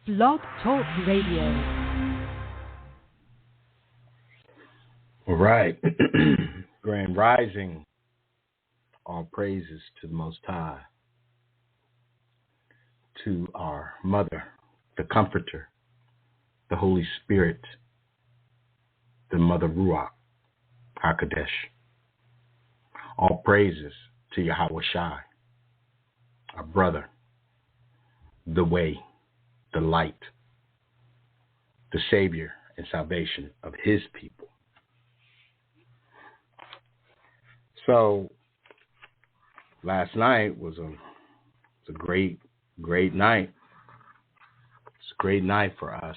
Blog Talk Radio. All right. Grand Rising. All praises to the Most High. To our Mother, the Comforter, the Holy Spirit, the Mother Ruach, HaKadosh. All praises to Yahweh Shai, our brother, the way, the light, the Savior and salvation of his people. So, last night was a great night. It's a great night for us.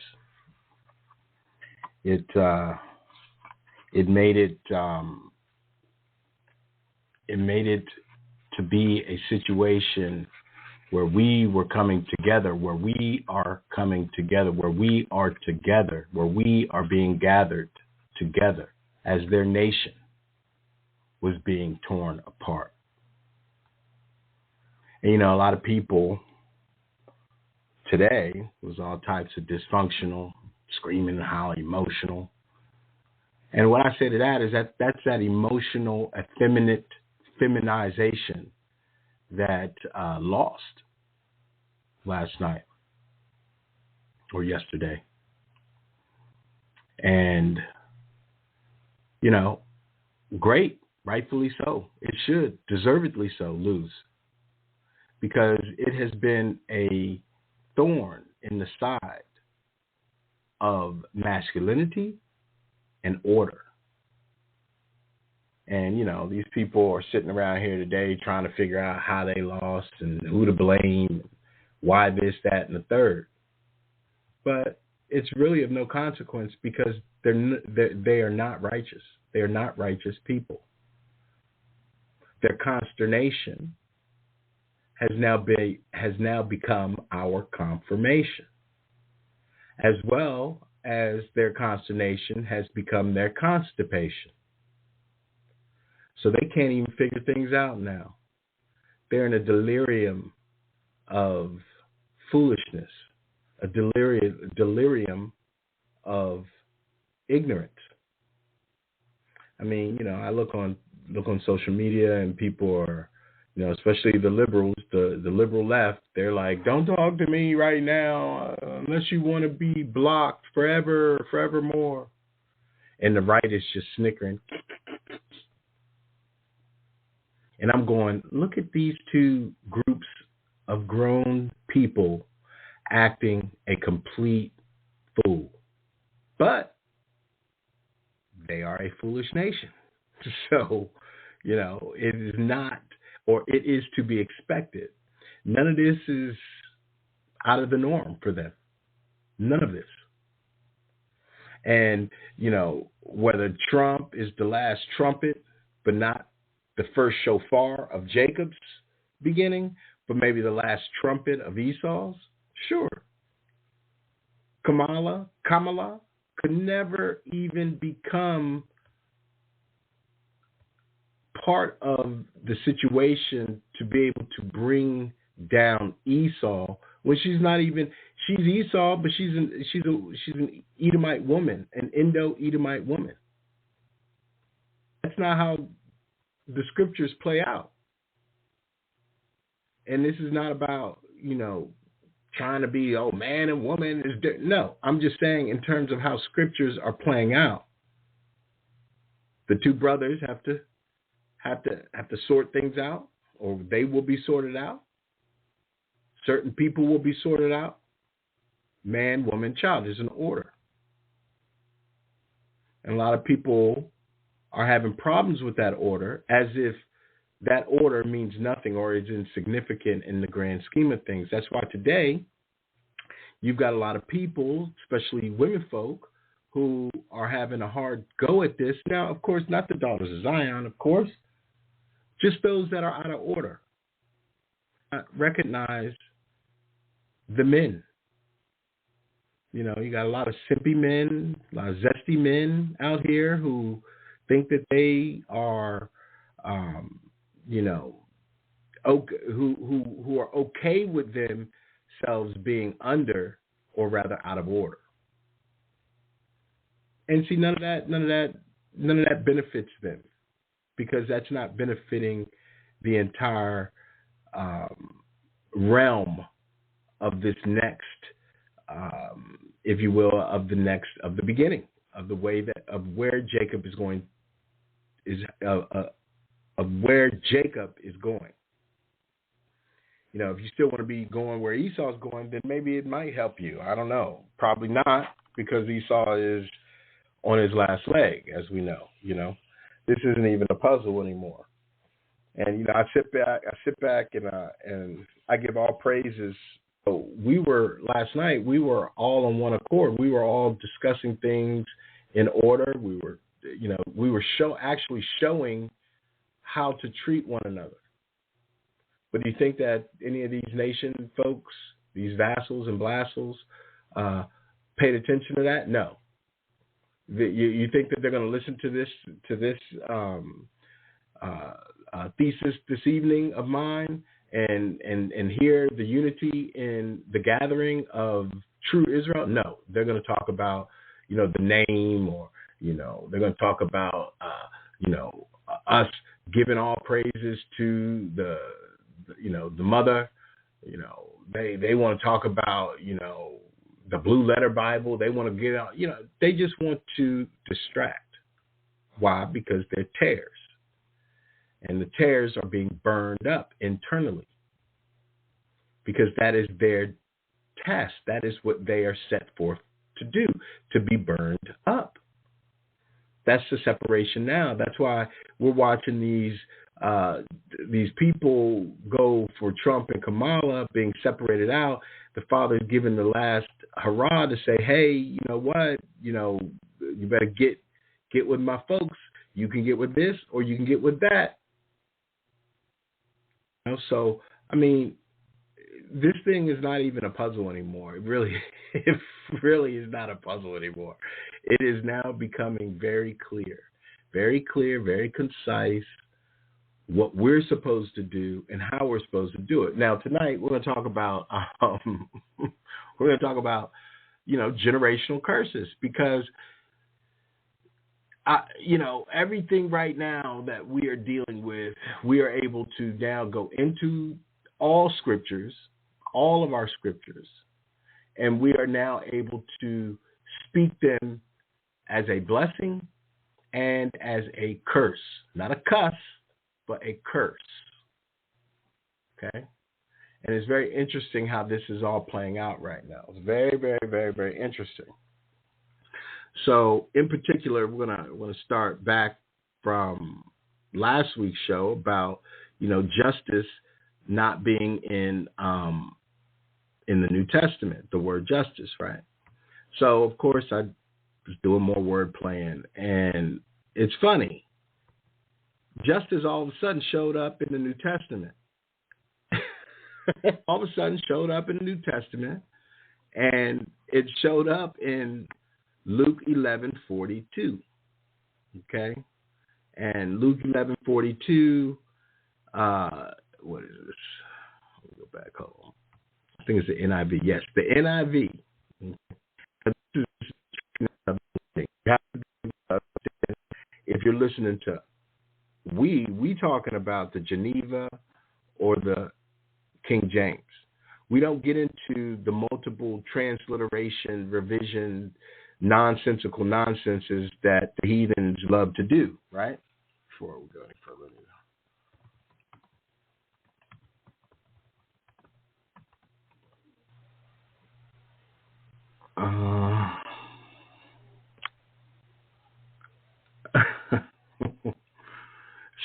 It made it to be a situation where we were coming together, where we are coming together, where we are together, where we are being gathered together as their nation was being torn apart. And, a lot of people today was all types of dysfunctional, screaming and hollering, emotional. And what I say to that is that's that emotional, effeminate feminization that lost last night or yesterday. And, great, rightfully so. It should, deservedly so, lose. Because it has been a thorn in the side of masculinity and order. And, these people are sitting around here today trying to figure out how they lost and who to blame, why this, that, and the third. But it's really of no consequence because they are not righteous. They are not righteous people. Their consternation has now become our confirmation, as well as their consternation has become their constipation. So they can't even figure things out now. They're in a delirium of foolishness, a delirium of ignorance. I mean, I look on social media and people are, especially the liberals, the liberal left, they're like, don't talk to me right now unless you want to be blocked forevermore. And the right is just snickering. And I'm going, look at these two groups of grown people acting a complete fool. But they are a foolish nation. So, it is not, or it is to be expected. None of this is out of the norm for them. None of this. And, whether Trump is the last trumpet, but not the first shofar of Jacob's beginning, but maybe the last trumpet of Esau's, sure. Kamala could never even become part of the situation to be able to bring down Esau when she's Esau, but she's an Edomite woman, an Indo-Edomite woman. That's not how the scriptures play out. And this is not about, trying to be, man and woman is different. No, I'm just saying in terms of how scriptures are playing out. The two brothers have to sort things out, or they will be sorted out. Certain people will be sorted out. Man, woman, child is an order. And a lot of people are having problems with that order as if that order means nothing or is insignificant in the grand scheme of things. That's why today you've got a lot of people, especially women folk, who are having a hard go at this. Now, of course, not the daughters of Zion, of course, just those that are out of order. Recognize the men. You got a lot of simpy men, a lot of zesty men out here who think that they are, who are okay with themselves being under or rather out of order. And see, none of that benefits them, because that's not benefiting the entire realm of this next, if you will, of the beginning of the way that of where Jacob is going of where Jacob is going. You know, if you still want to be going where Esau's going, then maybe it might help you. I don't know. Probably not, because Esau is on his last leg, as we know. You know, this isn't even a puzzle anymore. And you know, I sit back, and I give all praises. So last night. We were all on one accord. We were all discussing things in order. We were actually showing how to treat one another. But do you think that any of these nation folks, these vassals and blassels, paid attention to that? No. You think that they're going to listen to this thesis this evening of mine and hear the unity in the gathering of true Israel? No. They're going to talk about, you know, the name, or, you know, they're going to talk about, us giving all praises to the mother. You know, they want to talk about, you know, the blue letter Bible. They want to get out, you know, they just want to distract. Why? Because they're tares. And the tares are being burned up internally, because that is their task. That is what they are set forth to do, to be burned up. That's the separation now. That's why we're watching these people go for Trump and Kamala being separated out. The father's giving the last hurrah to say, hey, you know what? You know, you better get with my folks. You can get with this, or you can get with that. You know, so, I mean, this thing is not even a puzzle anymore. It really is not a puzzle anymore. It is now becoming very clear, very concise, what we're supposed to do and how we're supposed to do it. Now, tonight we're going to talk about you know, generational curses, because everything right now that we are dealing with, we are able to now go into all scriptures, all of our scriptures, and we are now able to speak them as a blessing and as a curse. Not a cuss, but a curse. Okay? And it's very interesting how this is all playing out right now. It's very, very, very, very interesting. So, in particular, we're gonna start back from last week's show about, you know, justice not being in the New Testament, the word justice, right? So, of course, I was doing more word playing, and it's funny. Justice all of a sudden showed up in the New Testament. All of a sudden showed up in the New Testament, and it showed up in Luke 11:42. Okay, and Luke 11:42. What is this? Let me go back home. I think it's the NIV. Yes, the NIV. If you're listening to we talking about the Geneva or the King James. We don't get into the multiple transliteration, revision, nonsensical nonsenses that the heathens love to do, right? Before we go any further.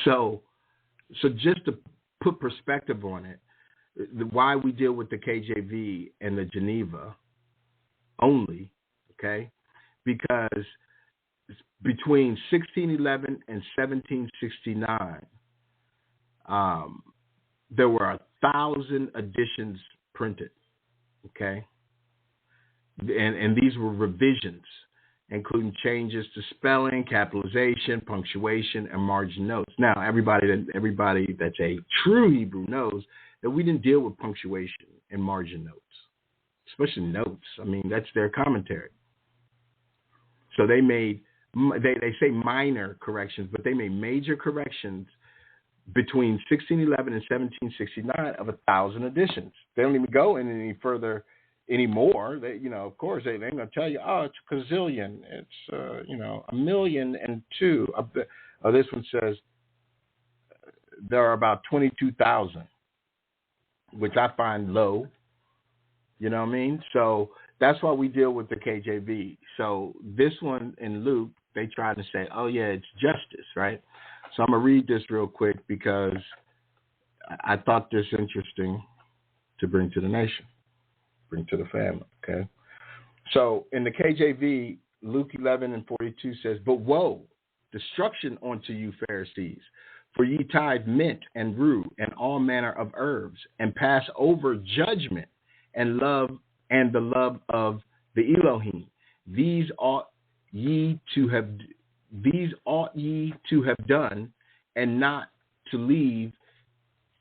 So just to put perspective on it, why we deal with the KJV and the Geneva only, okay? Because between 1611 and 1769, there were 1,000 editions printed, okay? And these were revisions, including changes to spelling, capitalization, punctuation, and margin notes. Now, everybody that's a true Hebrew knows that we didn't deal with punctuation and margin notes. especially notes. I mean, that's their commentary. So they say minor corrections, but they made major corrections between 1611 and 1769 of 1,000 editions. They don't even go in any further anymore. They, of course, they're going to tell you, oh, it's a gazillion. It's, 1,000,002. This one says there are about 22,000, which I find low. You know what I mean? So that's why we deal with the KJV. So this one in Luke, they try to say, oh, yeah, it's justice, right? So I'm going to read this real quick because I thought this interesting to bring to the nation, bring to the family, okay? So in the KJV, Luke 11:42 says, but woe, destruction unto you Pharisees, for ye tithe mint and rue and all manner of herbs, and pass over judgment and the love of the Elohim. These ought ye to have done, and not to leave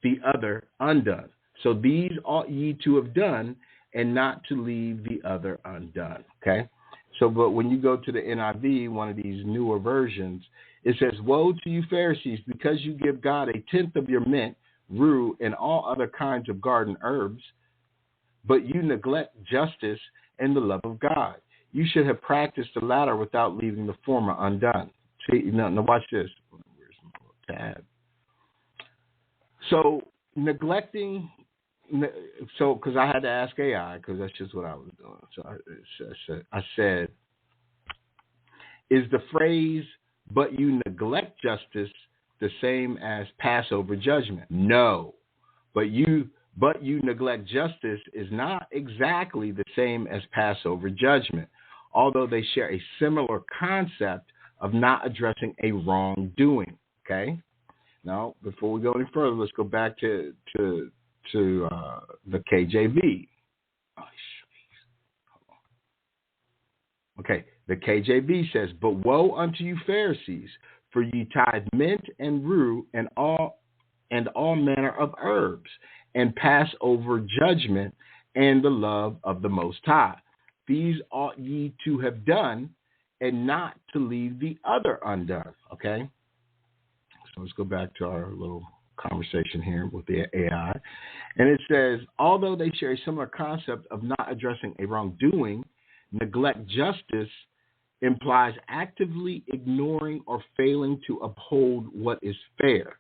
the other undone. So these ought ye to have done, and not to leave the other undone. Okay? So, but when you go to the NIV, one of these newer versions, it says, woe to you Pharisees, because you give God 1/10 of your mint, rue, and all other kinds of garden herbs, but you neglect justice and the love of God. You should have practiced the latter without leaving the former undone. See, now watch this. Where's my tab? So neglecting, because I had to ask AI, because that's just what I was doing. So I said, is the phrase, but you neglect justice, the same as Passover judgment? No, but you neglect justice is not exactly the same as Passover judgment, although they share a similar concept of not addressing a wrongdoing. Okay. Now, before we go any further, let's go back to the KJV. Okay, the KJV says, but woe unto you Pharisees, for ye tithe mint and rue and all manner of herbs, and pass over judgment and the love of the Most High. These ought ye to have done, and not to leave the other undone. Okay? So let's go back to our little conversation here with the AI. And it says, although they share a similar concept of not addressing a wrongdoing, neglect justice implies actively ignoring or failing to uphold what is fair,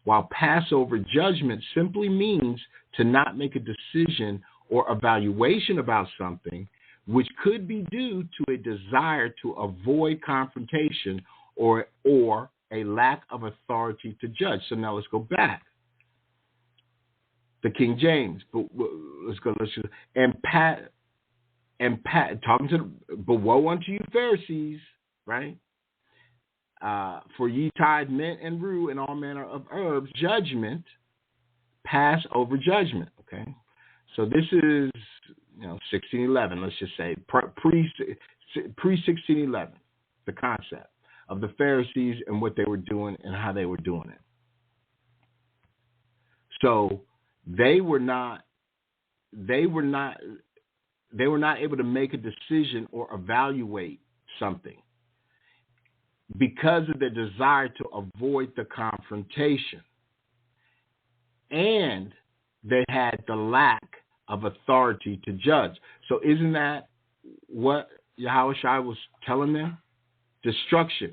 while Passover judgment simply means to not make a decision or evaluation about something, which could be due to a desire to avoid confrontation or a lack of authority to judge. So now let's go back. The King James, but woe unto you Pharisees, right? For ye tithe mint and rue and all manner of herbs, judgment, pass over judgment. Okay, so this is 1611. Let's just say pre 1611, the concept of the Pharisees and what they were doing and how they were doing it. So they were not able to make a decision or evaluate something because of their desire to avoid the confrontation. And they had the lack of authority to judge. So isn't that what Yahushua was telling them? Destruction.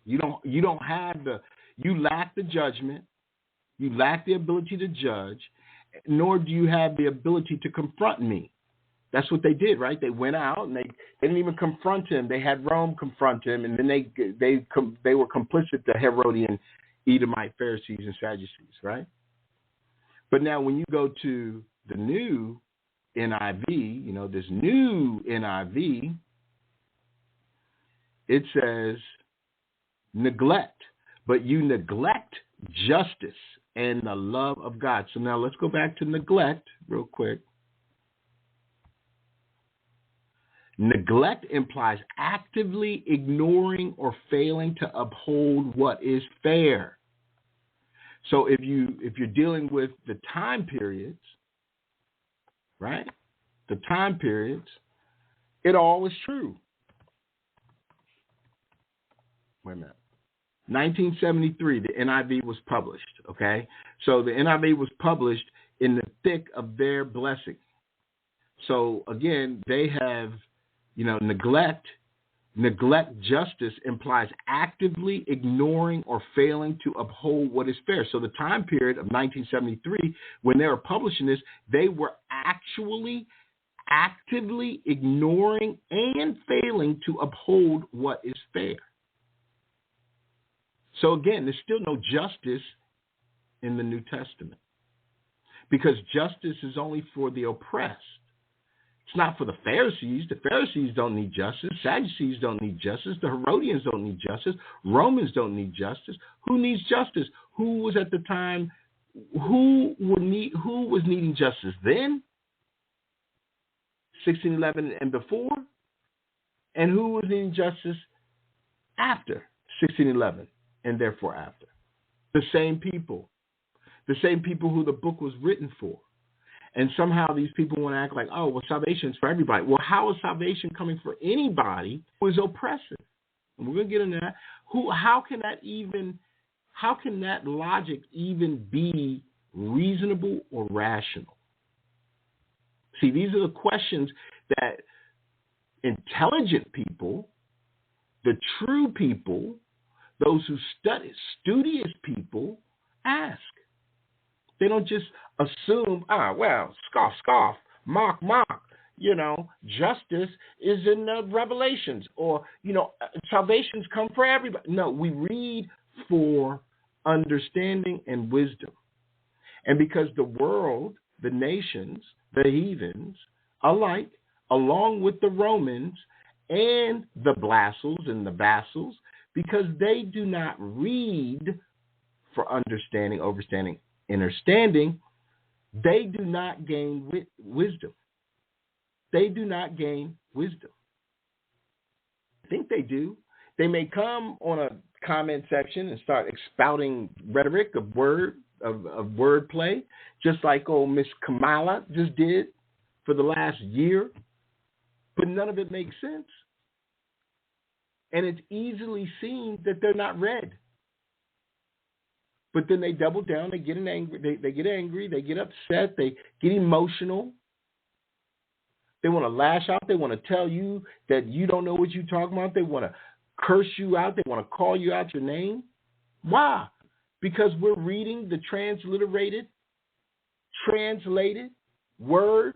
You lack the judgment, you lack the ability to judge, nor do you have the ability to confront me. That's what they did, right? They went out and they didn't even confront him. They had Rome confront him, and then they were complicit, the Herodian, Edomite, Pharisees, and Sadducees, right? But now when you go to the new NIV, this new NIV, it says neglect, but you neglect justice and the love of God. So now let's go back to neglect real quick. Neglect implies actively ignoring or failing to uphold what is fair. So if you're dealing with the time periods, right? the time periods, it all is true. Wait a minute. 1973, the NIV was published, okay? So the NIV was published in the thick of their blessing. So again, they have, neglect justice implies actively ignoring or failing to uphold what is fair. So the time period of 1973, when they were publishing this, they were actually actively ignoring and failing to uphold what is fair. So again, there's still no justice in the New Testament because justice is only for the oppressed. It's not for the Pharisees. The Pharisees don't need justice. Sadducees don't need justice. The Herodians don't need justice. Romans don't need justice. Who needs justice? Who was at the time? Who was needing justice then? 1611 and before, and who was needing justice after 1611 and therefore after? The same people who the book was written for. And somehow these people want to act like, oh, well, salvation is for everybody. Well, how is salvation coming for anybody who is oppressive? And we're going to get into that. How can that logic even be reasonable or rational? See, these are the questions that intelligent people, the true people, those who study, studious people ask. They don't just assume, scoff, mock. Justice is in the Revelations, or, salvations come for everybody. No, we read for understanding and wisdom. And because the world, the nations, the heathens alike, along with the Romans and the Blasphemers and the vassals, because they do not read for understanding, overstanding, understanding, they do not gain wisdom. They do not gain wisdom. I think they do. They may come on a comment section and start expouting rhetoric of wordplay, just like old Miss Kamala just did for the last year, but none of it makes sense. And it's easily seen that they're not read. But then they double down, they get angry, they get angry, they get upset, they get emotional. They want to lash out, they want to tell you that you don't know what you're talking about, they want to curse you out, they want to call you out your name. Why? Because we're reading the translated word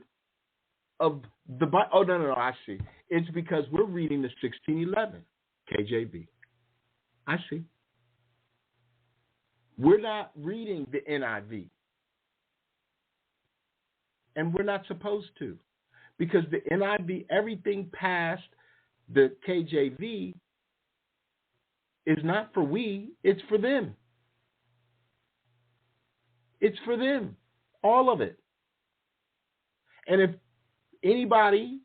of the Bible. Oh, no, I see. It's because we're reading the 1611 KJV. I see. We're not reading the NIV. And we're not supposed to. Because the NIV, everything past the KJV is not for we, it's for them. It's for them. All of it. And if anybody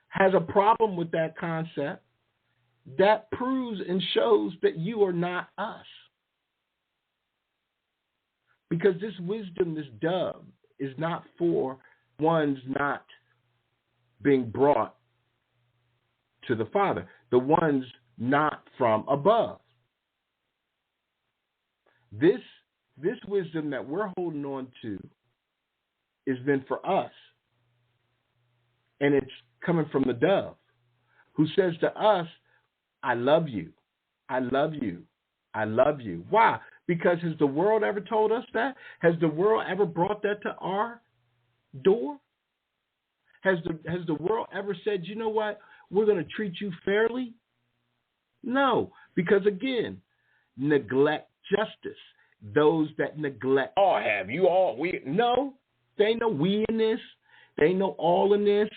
has a problem with that concept, that proves and shows that you are not us. Because this wisdom, this dove, is not for ones not being brought to the Father, the ones not from above. This wisdom that we're holding on to is meant for us. And it's coming from the dove, who says to us, I love you. I love you. I love you. Why? Because has the world ever told us that? Has the world ever brought that to our door? Has the world ever said, you know what, we're going to treat you fairly? No, because again, neglect justice. Those that neglect, all have you all. No, they ain't no we in this. They ain't no all in this.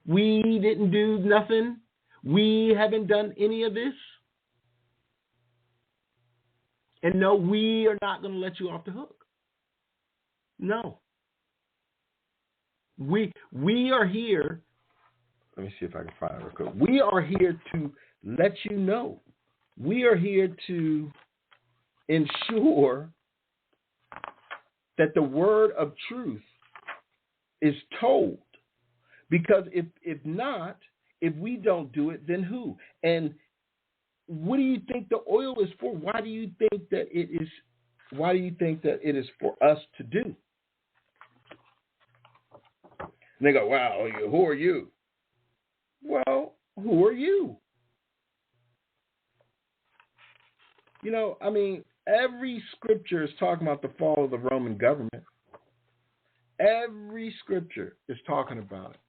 We didn't do nothing. We haven't done any of this. And no, we are not going to let you off the hook. No. We are here. Let me see if I can find it real quick. We are here to let you know. We are here to ensure that the word of truth is told. Because if not, if we don't do it, then who? And what do you think the oil is for? Why do you think that it is? Why do you think that it is for us to do? And they go, "Wow, who are you?" Well, who are you? You know, I mean, every scripture is talking about the fall of the Roman government. Every scripture is talking about it.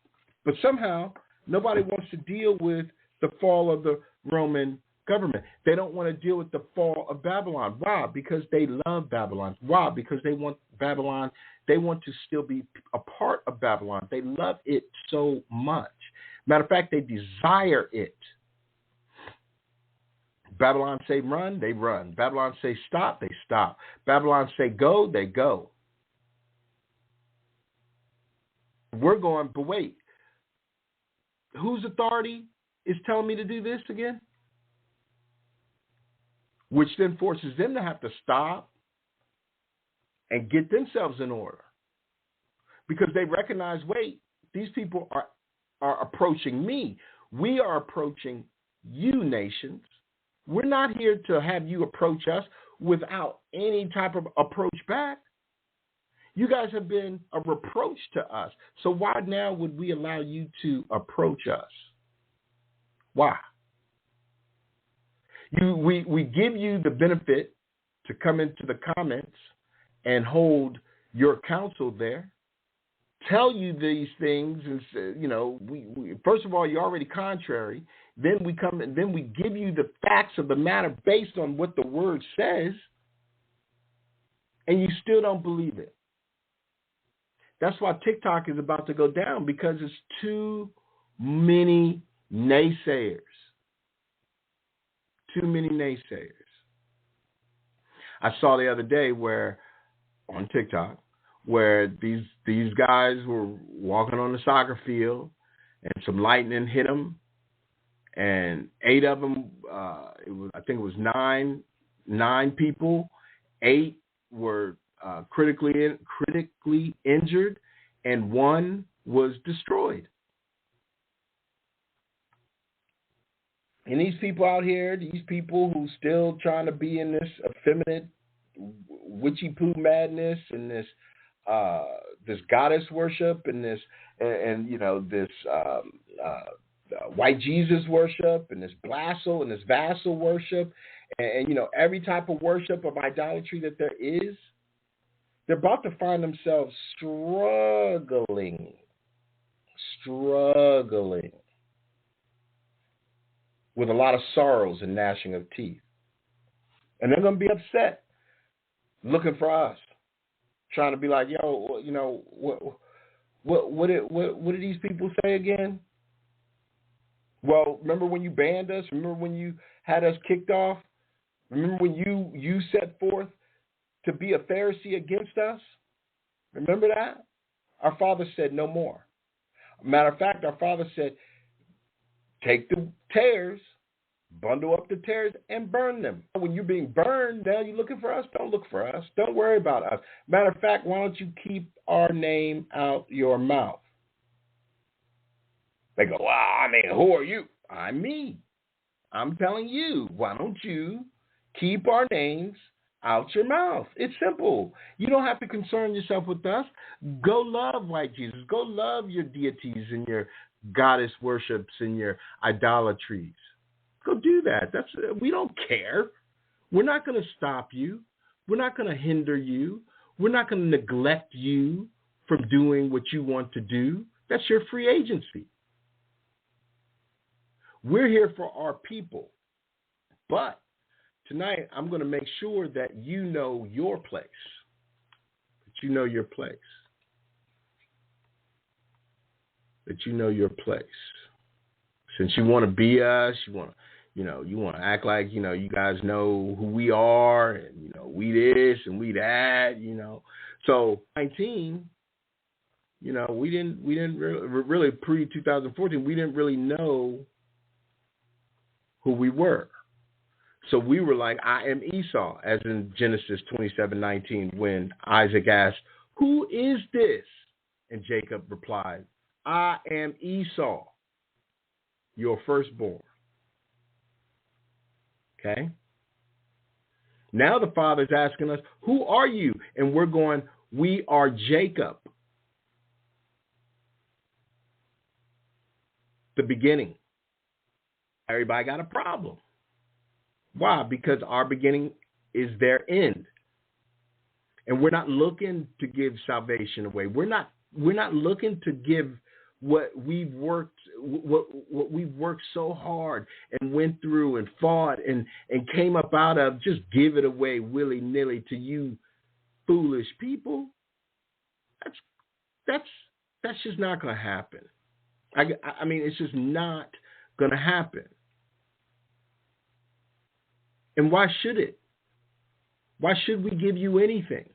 But somehow, nobody wants to deal with the fall of the Roman government. They don't want to deal with the fall of Babylon. Why? Because they love Babylon. Why? Because they want Babylon. They want to still be a part of Babylon. They love it so much. Matter of fact, they desire it. Babylon say run, they run. Babylon say stop, they stop. Babylon say go, they go. We're going, but wait. Whose authority is telling me to do this again? Which then forces them to have to stop and get themselves in order. Because they recognize, wait, these people are approaching me. We are approaching you, nations. We're not here to have you approach us without any type of approach back. You guys have been a reproach to us. So why now would we allow you to approach us? Why? We give you the benefit to come into the comments and hold your counsel there, tell you these things, and say, you know, we first of all, you're already contrary. Then we come and then we give you the facts of the matter based on what the word says, and you still don't believe it. That's why TikTok is about to go down, because it's too many naysayers. Too many naysayers. I saw the other day where on TikTok where these guys were walking on the soccer field and some lightning hit them, and 8 of them, I think it was nine people, 8 were critically injured, and 1 was destroyed. And these people out here, these people who still trying to be in this effeminate, witchy poo madness, and this goddess worship, and this white Jesus worship, and this blassel and this vassal worship, and every type of worship of idolatry that there is, they're about to find themselves struggling with a lot of sorrows and gnashing of teeth. And they're going to be upset, looking for us, trying to be like, yo, what did these people say again? Well, remember when you banned us? Remember when you had us kicked off? Remember when you set forth to be a Pharisee against us? Remember that? Our Father said no more. Matter of fact, our Father said, take the tares, bundle up the tares, and burn them. When you're being burned, now you're looking for us? Don't look for us. Don't worry about us. Matter of fact, why don't you keep our name out your mouth? They go, well, who are you? I'm me. I'm telling you, why don't you keep our names out your mouth? It's simple. You don't have to concern yourself with us. Go love white Jesus. Go love your deities and your goddess worships and your idolatries. Go do that. We don't care. We're not going to stop you. We're not going to hinder you. We're not going to neglect you from doing what you want to do. That's your free agency. We're here for our people. But tonight, I'm going to make sure that you know your place. That you know your place. That you know your place. Since you want to be us, you want to act like, you guys know who we are, and, we this and we that, So 19, we didn't really pre-2014, we didn't really know who we were. So we were like, I am Esau, as in Genesis 27:19, when Isaac asked, who is this? And Jacob replied, I am Esau, your firstborn. Okay? Now the father's asking us, who are you? And we're going, we are Jacob. The beginning. Everybody got a problem. Why? Because our beginning is their end. And we're not looking to give salvation away. We're not looking to give what we've worked so hard and went through and fought and came up out of, just give it away willy-nilly to you foolish people. That's just not going to happen. I mean, it's just not going to happen. And why should it? Why should we give you anything?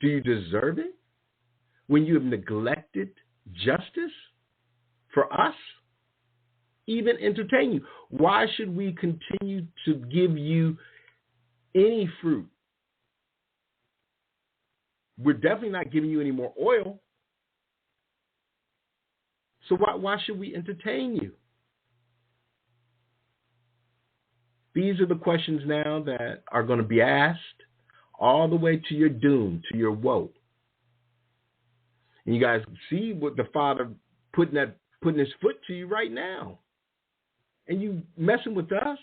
Do you deserve it? When you have neglected justice for us, even entertain you. Why should we continue to give you any fruit? We're definitely not giving you any more oil. So why should we entertain you? These are the questions now that are going to be asked all the way to your doom, to your woe. And you guys see what the Father putting his foot to you right now. And you messing with us,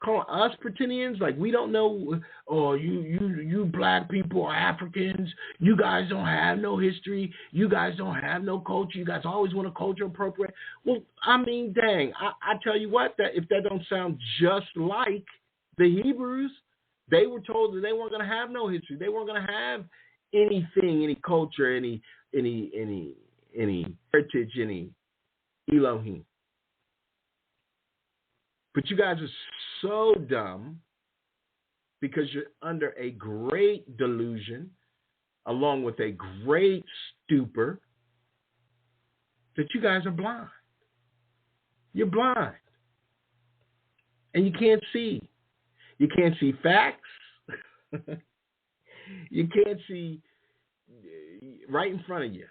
calling us pretendians like we don't know, oh, you black people are Africans. You guys don't have no history. You guys don't have no culture. You guys always want to culture appropriate. Well, I mean, dang, I tell you what, that if that don't sound just like the Hebrews, they were told that they weren't going to have no history. They weren't going to have anything, any culture, any heritage, any Elohim. But you guys are so dumb because you're under a great delusion along with a great stupor that you guys are blind. You're blind. And you can't see. You can't see facts. You can't see right in front of you.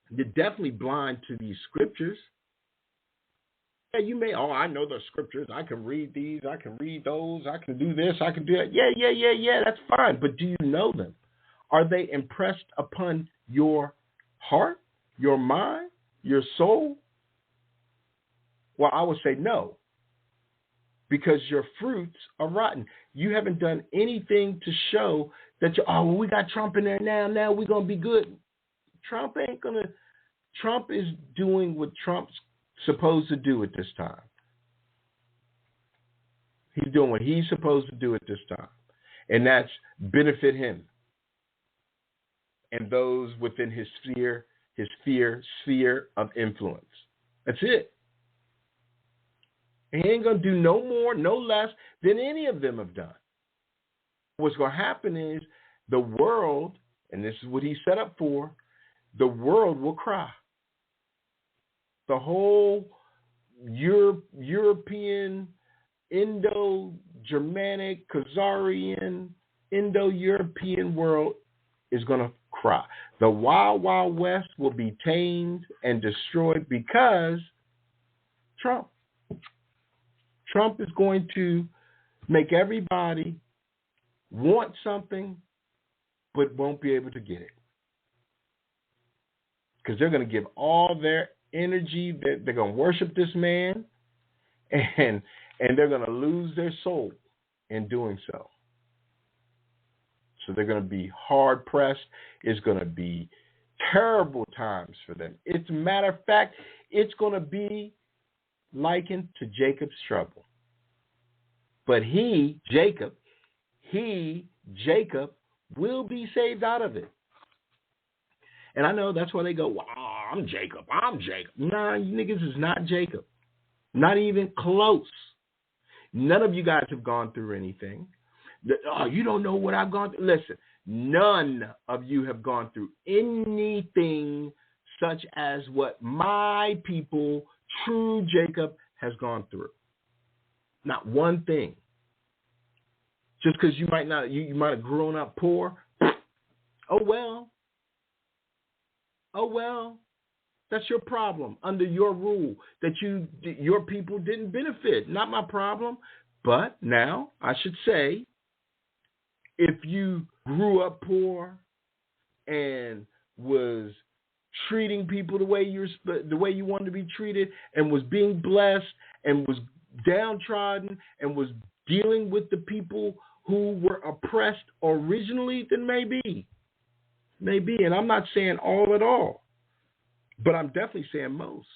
You're definitely blind to these scriptures. Yeah, you may, I know the scriptures. I can read these. I can read those. I can do this. I can do that. Yeah. That's fine. But do you know them? Are they impressed upon your heart, your mind, your soul? Well, I would say no. Because your fruits are rotten. You haven't done anything to show that we got Trump in there now we're going to be good. Trump is doing what Trump's supposed to do at this time. He's doing what he's supposed to do at this time. And that's benefit him and those within his sphere of influence. That's it. And he ain't going to do no more, no less than any of them have done. What's going to happen is the world, and this is what he set up for, the world will cry. The whole European, Indo-Germanic, Khazarian, Indo-European world is going to cry. The Wild Wild West will be tamed and destroyed because Trump is going to make everybody want something but won't be able to get it. Because they're going to give all their energy, they're going to worship this man, and they're going to lose their soul in doing so. So they're going to be hard pressed. It's going to be terrible times for them. It's a matter of fact, it's going to be likened to Jacob's trouble. But Jacob, will be saved out of it. And I know that's why they go, wow, I'm Jacob. Nah, you niggas is not Jacob. Not even close. None of you guys have gone through anything. You don't know what I've gone through. Listen, none of you have gone through anything such as what my people, true Jacob, has gone through. Not one thing. Just because you might not, you might have grown up poor. Oh well. Oh, well, that's your problem under your rule that your people didn't benefit. Not my problem. But now I should say, if you grew up poor and was treating people the way you wanted to be treated, and was being blessed, and was downtrodden, and was dealing with the people who were oppressed originally, then maybe. And I'm not saying all at all, but I'm definitely saying most.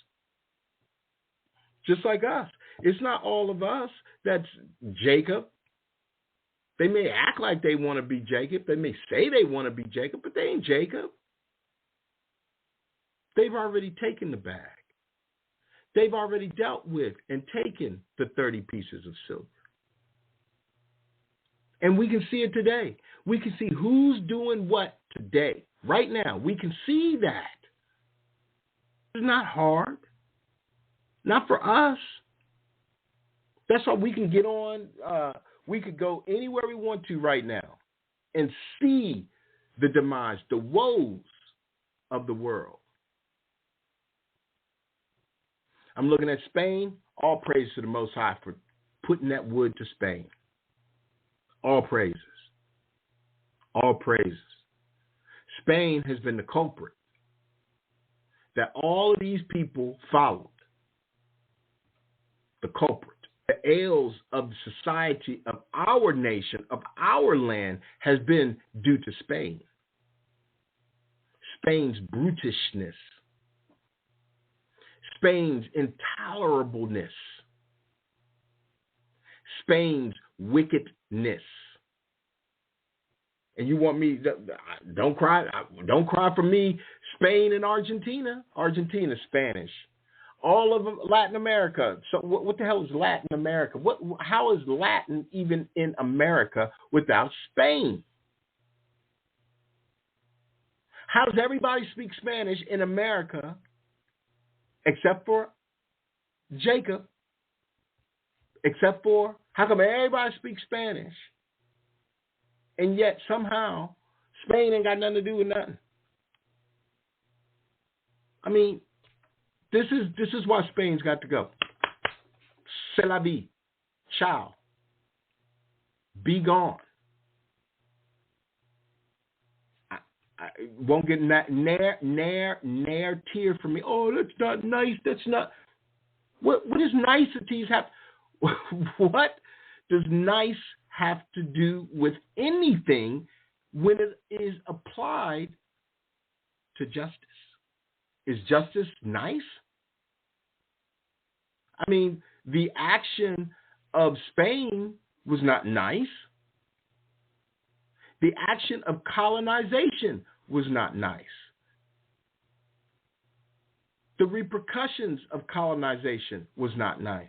Just like us. It's not all of us that's Jacob. They may act like they want to be Jacob. They may say they want to be Jacob, but they ain't Jacob. They've already taken the bag. They've already dealt with and taken the 30 pieces of silver. And we can see it today. We can see who's doing what today, right now. We can see that. It's not hard. Not for us. That's why we can get on. We could go anywhere we want to right now and see the demise, the woes of the world. I'm looking at Spain. All praise to the Most High for putting that wood to Spain. All praises. All praises. Spain has been the culprit that all of these people followed. The culprit. The ails of the society of our nation, of our land, has been due to Spain. Spain's brutishness. Spain's intolerableness. Spain's wickedness. And you want me, don't cry for me, Spain and Argentina. Argentina, Spanish. All of Latin America. So what the hell is Latin America? How is Latin even in America without Spain? How does everybody speak Spanish in America except for Jacob? Except for, how come everybody speaks Spanish? And yet somehow Spain ain't got nothing to do with nothing. I mean, this is why Spain's got to go. C'est la vie. Ciao. Be gone. I won't get near tear from me. Oh, that's not nice. That's not. What does niceties have? What does nice have to do with anything when it is applied to justice? Is justice nice? I mean, the action of Spain was not nice. The action of colonization was not nice. The repercussions of colonization was not nice.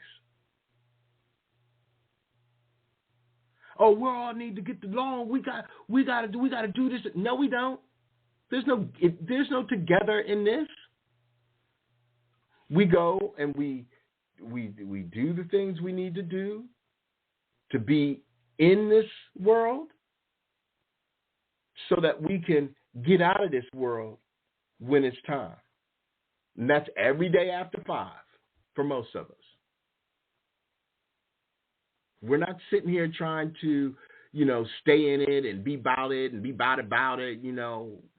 Oh, we all need to get along. We got to do this. No, we don't. There's no together in this. We go and we do the things we need to do to be in this world so that we can get out of this world when it's time. And that's every day after 5 for most of us. We're not sitting here trying to, stay in it and be about it and be about it.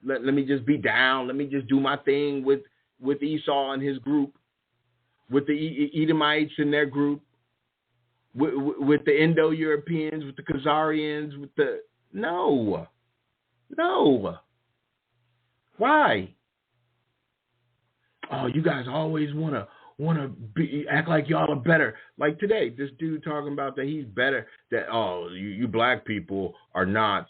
Let me just be down. Let me just do my thing with Esau and his group, with the Edomites and their group, with the Indo-Europeans, with the Khazarians, No. Why? Oh, you guys always want to act like y'all are better. Like today, this dude talking about that he's better. That you black people are not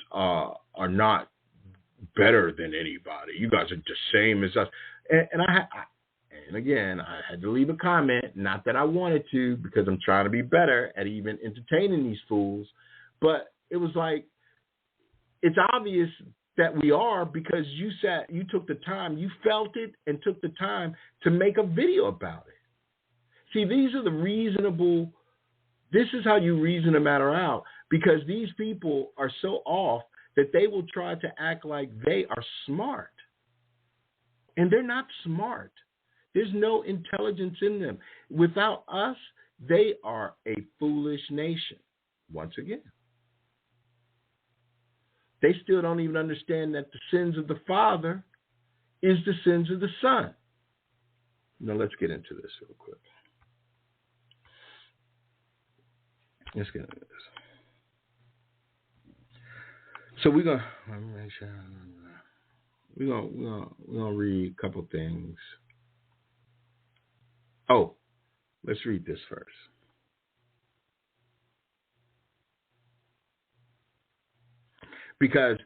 better than anybody. You guys are the same as us. And again, I had to leave a comment. Not that I wanted to, because I'm trying to be better at even entertaining these fools. But it was like, it's obvious that we are, because you took the time, you felt it and took the time to make a video about it. See, this is how you reason a matter out, because these people are so off that they will try to act like they are smart. And they're not smart. There's no intelligence in them. Without us, they are a foolish nation. Once again, they still don't even understand that the sins of the father is the sins of the son. Now let's get into this real quick. Let's get into this. So we're gonna read a couple things. Oh, let's read this first. Because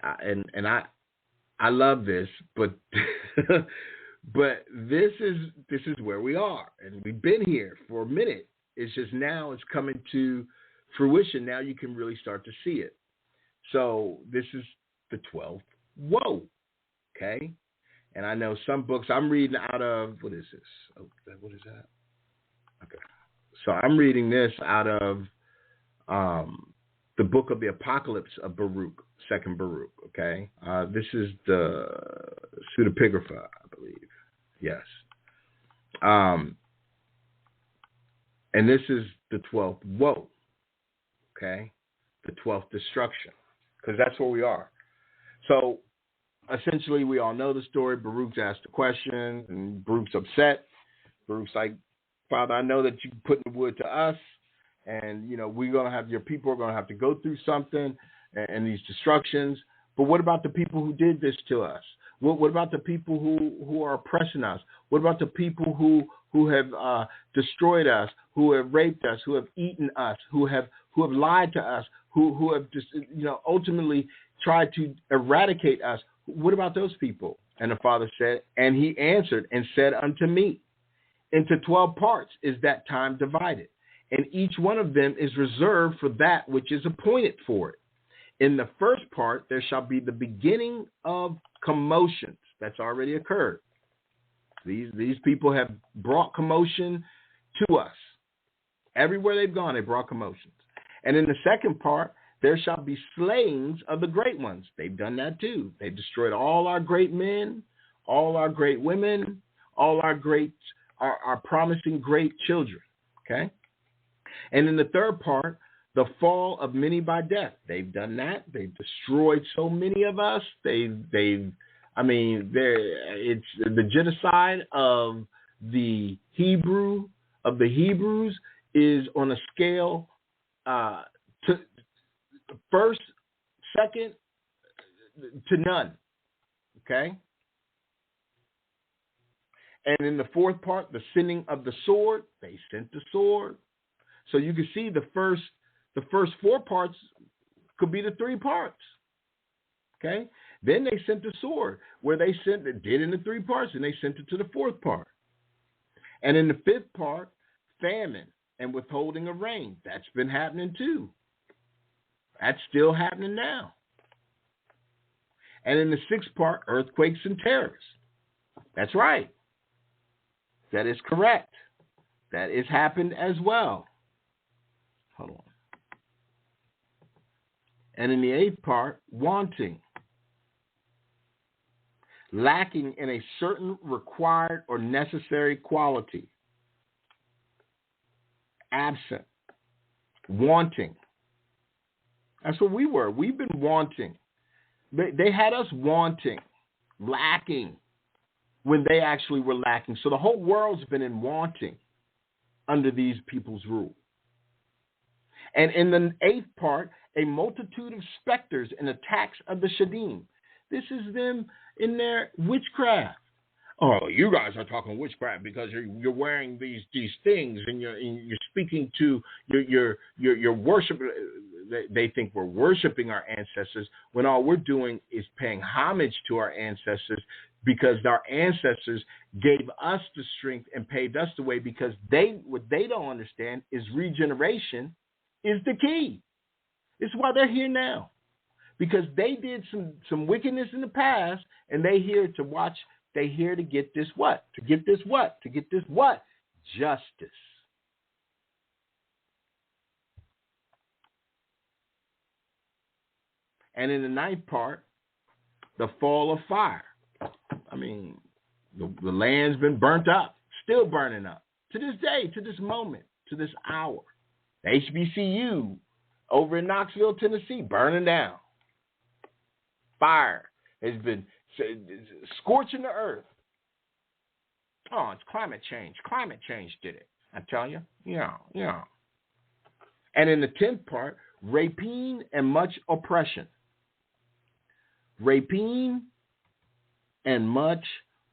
I love this, but but this is where we are, and we've been here for a minute. It's just now it's coming to fruition. Now you can really start to see it. So this is the 12th woe, okay? And I know some books I'm reading out of, what is this? Oh, what is that? Okay. So I'm reading this out of the book of the Apocalypse of Baruch, second Baruch, okay? This is the pseudepigrapha, I believe. Yes. And this is the 12th woe, okay? The 12th destruction, because that's where we are. So essentially, we all know the story. Baruch's asked the question, and Baruch's upset. Baruch's like, Father, I know that you put the wood to us, and, you know, we're going to have, your people are going to have to go through something and these destructions. But what about the people who did this to us? What about the people who are oppressing us? What about the people who have destroyed us, who have raped us, who have eaten us, who have lied to us, who have just, you know, ultimately tried to eradicate us? What about those people? And the Father said, and he answered and said unto me, into 12 parts is that time divided, and each one of them is reserved for that which is appointed for it. In the first part, there shall be the beginning of commotions. That's already occurred. These people have brought commotion to us. Everywhere they've gone, they brought commotions. And in the second part, there shall be slayings of the great ones. They've done that too. They've destroyed all our great men, all our great women, all our promising great children. Okay? And in the third part, the fall of many by death. They've done that. They've destroyed so many of us. It's the genocide of the Hebrews is on a scale to first, second to none. Okay? And in the fourth part, the sending of the sword, they sent the sword. So you can see the first 4 parts could be the 3 parts. Okay? Then they sent the sword, where they did in the 3 parts, and they sent it to the 4th part. And in the 5th part, famine and withholding of rain. That's been happening too. That's still happening now. And in the 6th part, earthquakes and terrors. That's right. That is correct. That has happened as well. Hold on. And in the 8th part, wanting, lacking in a certain required or necessary quality, absent, wanting. That's what we were. We've been wanting. They had us wanting, lacking, when they actually were lacking. So the whole world's been in wanting under these people's rule. And in the 8th part, a multitude of specters and attacks of the Shadim. This is them in their witchcraft. Oh, you guys are talking witchcraft because you're wearing these things and you're speaking to your worship. They think we're worshiping our ancestors when all we're doing is paying homage to our ancestors, because our ancestors gave us the strength and paved us the way, because what they don't understand is regeneration is the key. It's why they're here now, because they did some wickedness in the past, and they're here to watch. They're here to get this what? To get this what? To get this what? Justice. And in the 9th part, the fall of fire. I mean, the land's been burnt up, still burning up to this day, to this moment, to this hour. The HBCU over in Knoxville, Tennessee, burning down. Fire has been scorching the earth. Oh, it's climate change. Climate change did it. I tell you. Yeah. And in the 10th part, rapine and much oppression. Rapine and much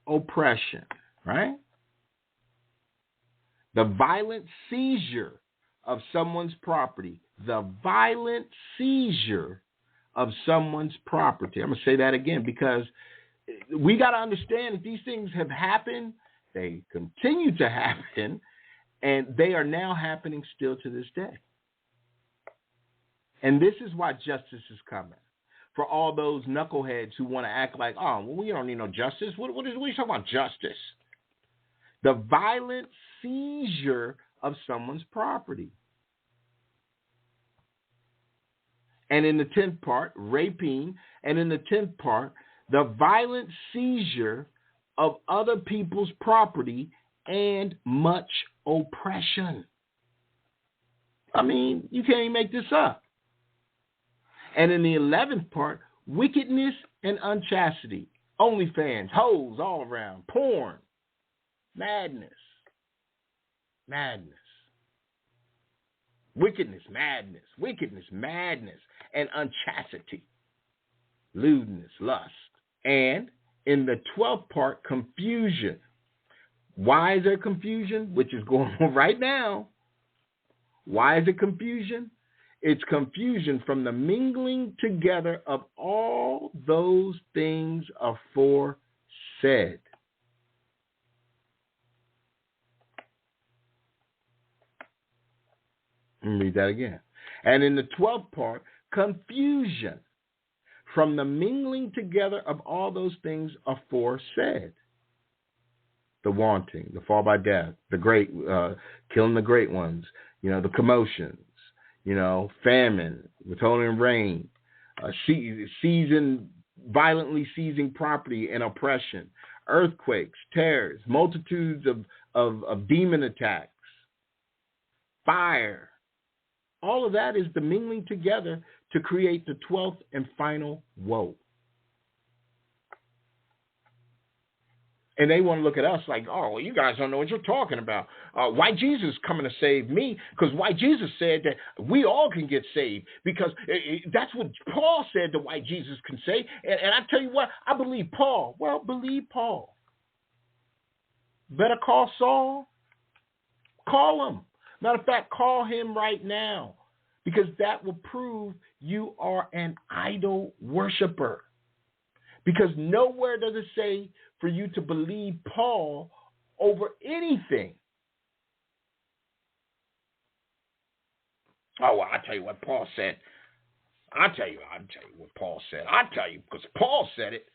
oppression, right? The violent seizure of someone's property. The violent seizure of someone's property. I'm going to say that again because we got to understand that these things have happened. They continue to happen, and they are now happening still to this day. And this is why justice is coming. For all those knuckleheads who want to act like, oh, well, we don't need no justice. What are you talking about justice? The violent seizure of someone's property. And in the 10th part, rapine. And in the 10th part, the violent seizure of other people's property and much oppression. I mean, you can't even make this up. And in the 11th part, wickedness and unchastity. OnlyFans, hoes all around, porn, madness. Wickedness, madness, and unchastity, lewdness, lust. And in the 12th part, confusion. Why is there confusion? Which is going on right now. Why is it confusion? It's confusion from the mingling together of all those things aforesaid. Let me read that again. And in the 12th part, confusion from the mingling together of all those things aforesaid. The wanting, the fall by death, the great, killing the great ones, the commotions, famine, withholding rain, violently seizing property and oppression, earthquakes, terrors, multitudes of demon attacks, fire. All of that is the mingling together to create the 12th and final woe. And they want to look at us like, oh, well, you guys don't know what you're talking about. Why Jesus coming to save me? Because why Jesus said that we all can get saved. Because that's what Paul said that why Jesus can save. And I tell you what, I believe Paul. Well, believe Paul. Better call Saul. Call him. Matter of fact, call him right now. Because that will prove you are an idol worshiper. Because nowhere does it say for you to believe Paul over anything. Oh, well, I'll tell you what Paul said. I'll tell you what Paul said. I'll tell you because Paul said it.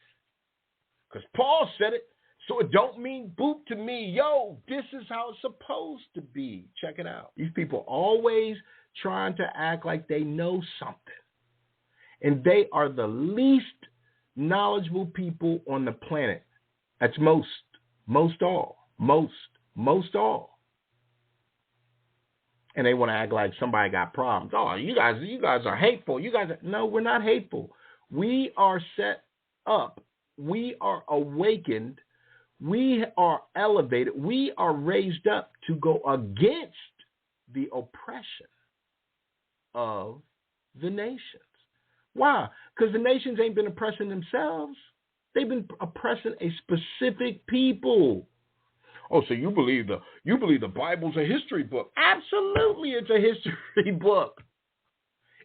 Because Paul said it. So it don't mean boop to me. Yo, this is how it's supposed to be. Check it out. These people always trying to act like they know something. And they are the least knowledgeable people on the planet. That's most all. And they want to act like somebody got problems. Oh, you guys are hateful. No, we're not hateful. We are set up. We are awakened. We are elevated. We are raised up to go against the oppression of the nations. Why? Because the nations ain't been oppressing themselves. They've been oppressing a specific people. Oh, so you believe the Bible's a history book? Absolutely, it's a history book.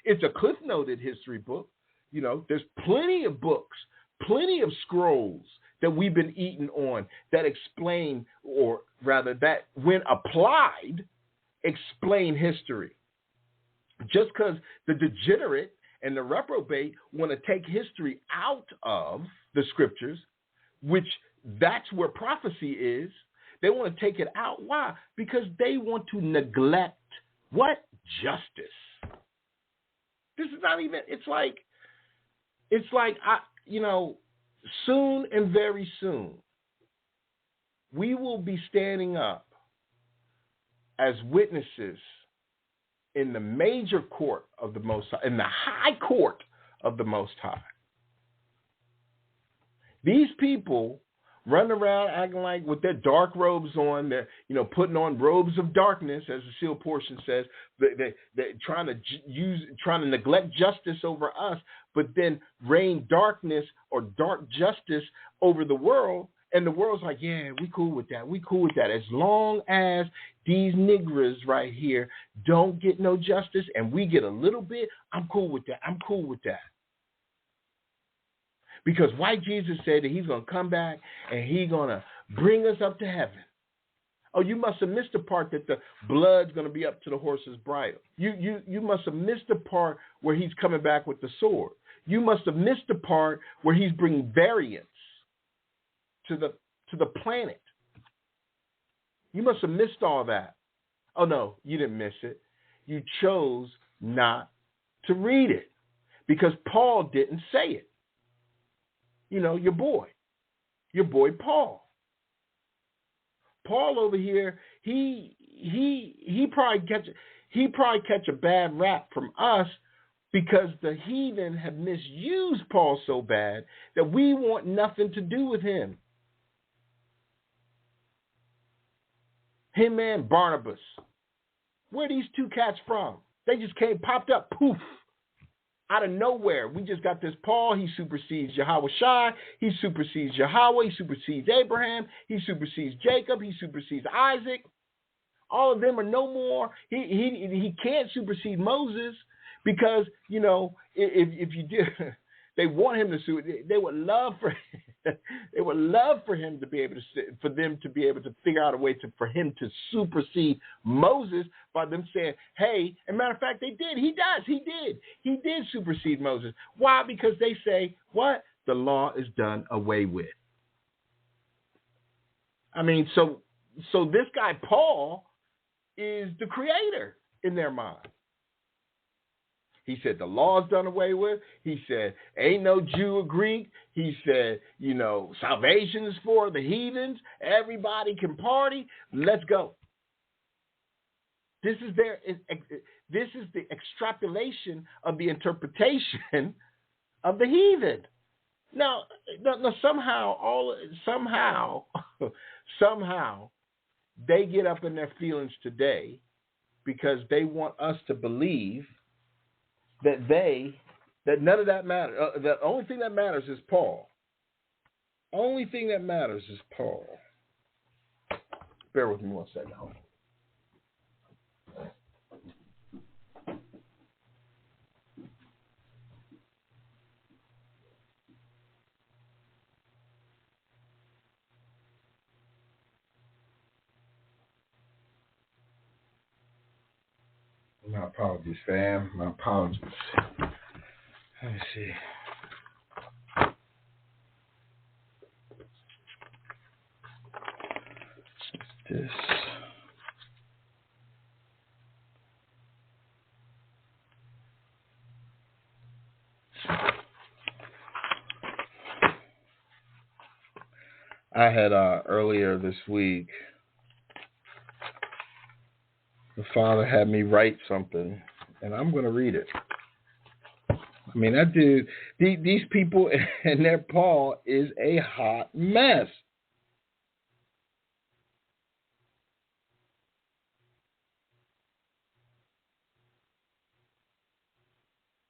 It's a cliff-noted history book. There's plenty of books, plenty of scrolls that we've been eating on that explain, or rather that when applied, explain history. Just because the degenerate and the reprobate want to take history out of the scriptures, which that's where prophecy is, they want to take it out. Why? Because they want to neglect what? Justice. This is not even, it's like soon and very soon, we will be standing up as witnesses in the major court of the Most High, in the high court of the Most High. These people running around acting like with their dark robes on, they're putting on robes of darkness, as the seal portion says. They're trying to neglect justice over us, but then rain darkness or dark justice over the world. And the world's like, yeah, we cool with that. We cool with that. As long as these niggers right here don't get no justice and we get a little bit, I'm cool with that. I'm cool with that. Because white Jesus said that he's going to come back and he's going to bring us up to heaven. Oh, you must have missed the part that the blood's going to be up to the horse's bridle. You must have missed the part where he's coming back with the sword. You must have missed the part where he's bringing variance to the planet. You must have missed all that. Oh, no, you didn't miss it. You chose not to read it because Paul didn't say it. Your boy Paul. Paul over here, he probably catch a bad rap from us because the heathen have misused Paul so bad that we want nothing to do with him. Him and Barnabas. Where are these two cats from? They just popped up, poof, out of nowhere. We just got this Paul. He supersedes Yahweh Shai. He supersedes Yahweh. He supersedes Abraham. He supersedes Jacob. He supersedes Isaac. All of them are no more. He can't supersede Moses because, if you did, they want him to. They would love for. They would love for him to be able to figure out a way for him to supersede Moses by them saying, hey, as a matter of fact, they did. He did supersede Moses. Why? Because they say, what? The law is done away with. I mean, so this guy, Paul, is the creator in their mind. He said the law is done away with. He said ain't no Jew or Greek. He said, salvation is for the heathens. Everybody can party. Let's go. This is the extrapolation of the interpretation of the heathen. Now somehow they get up in their feelings today because they want us to believe that none of that matters. The only thing that matters is Paul. Only thing that matters is Paul. Bear with me one second. Hold on. My apologies, fam. My apologies. Let me see. This. I had earlier this week, the Father had me write something, and I'm going to read it. I mean, that dude, these people and their Paul is a hot mess.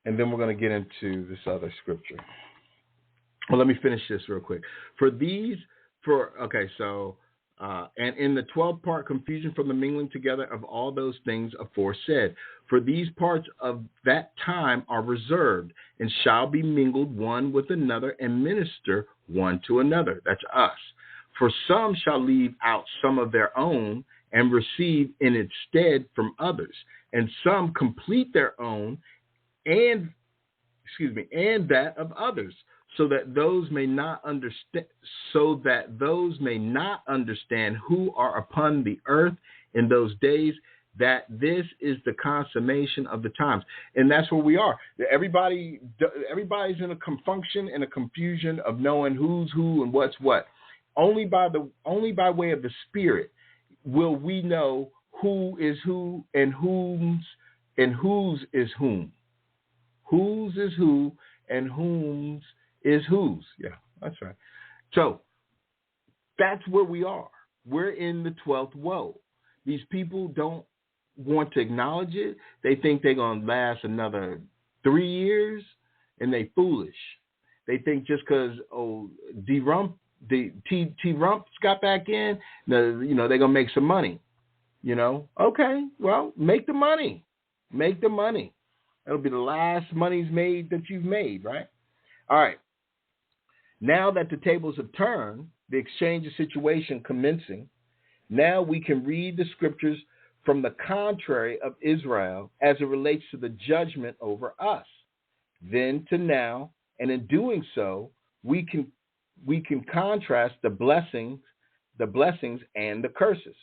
And then we're going to get into this other scripture. Well, let me finish this real quick. And in the 12-part confusion from the mingling together of all those things aforesaid, for these parts of that time are reserved and shall be mingled one with another and minister one to another. That's us. For some shall leave out some of their own and receive in its stead from others, and some complete their own and that of others, so that those may not understand who are upon the earth in those days, that this is the consummation of the times. And that's where we are. Everybody's in a confusion and a confusion of knowing who's who and what's what. Only by way of the Spirit will we know who is who and whose is whom. Whose is who and whom's is whose. Yeah, that's right. So that's where we are. We're in the 12th woe. These people don't want to acknowledge it. They think they're going to last another 3 years, and they foolish. They think just because T-Rump's got back in, they're going to make some money. Okay, well, make the money. Make the money. That'll be the last money's made that you've made, right? All right. Now that the tables have turned, the exchange of situation commencing, now we can read the scriptures from the contrary of Israel as it relates to the judgment over us. Then to now, and in doing so, we can contrast the blessings and the curses.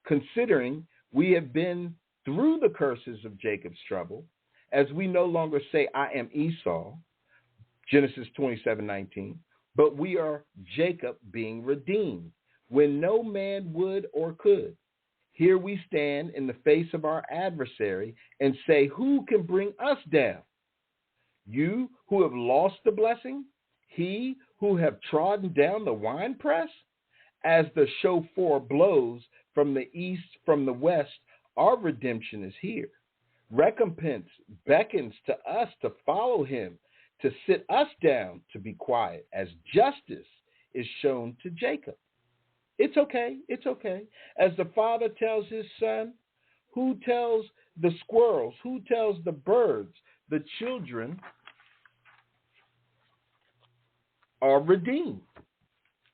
Considering we have been through the curses of Jacob's trouble, as we no longer say, I am Esau, Genesis 27:19, but we are Jacob being redeemed, when no man would or could. Here we stand in the face of our adversary and say, who can bring us down? You who have lost the blessing? He who have trodden down the winepress? As the shofar blows from the east, from the west, our redemption is here. Recompense beckons to us to follow him, to sit us down, to be quiet, as justice is shown to Jacob. It's okay. It's okay. As the father tells his son, who tells the squirrels, who tells the birds, the children are redeemed.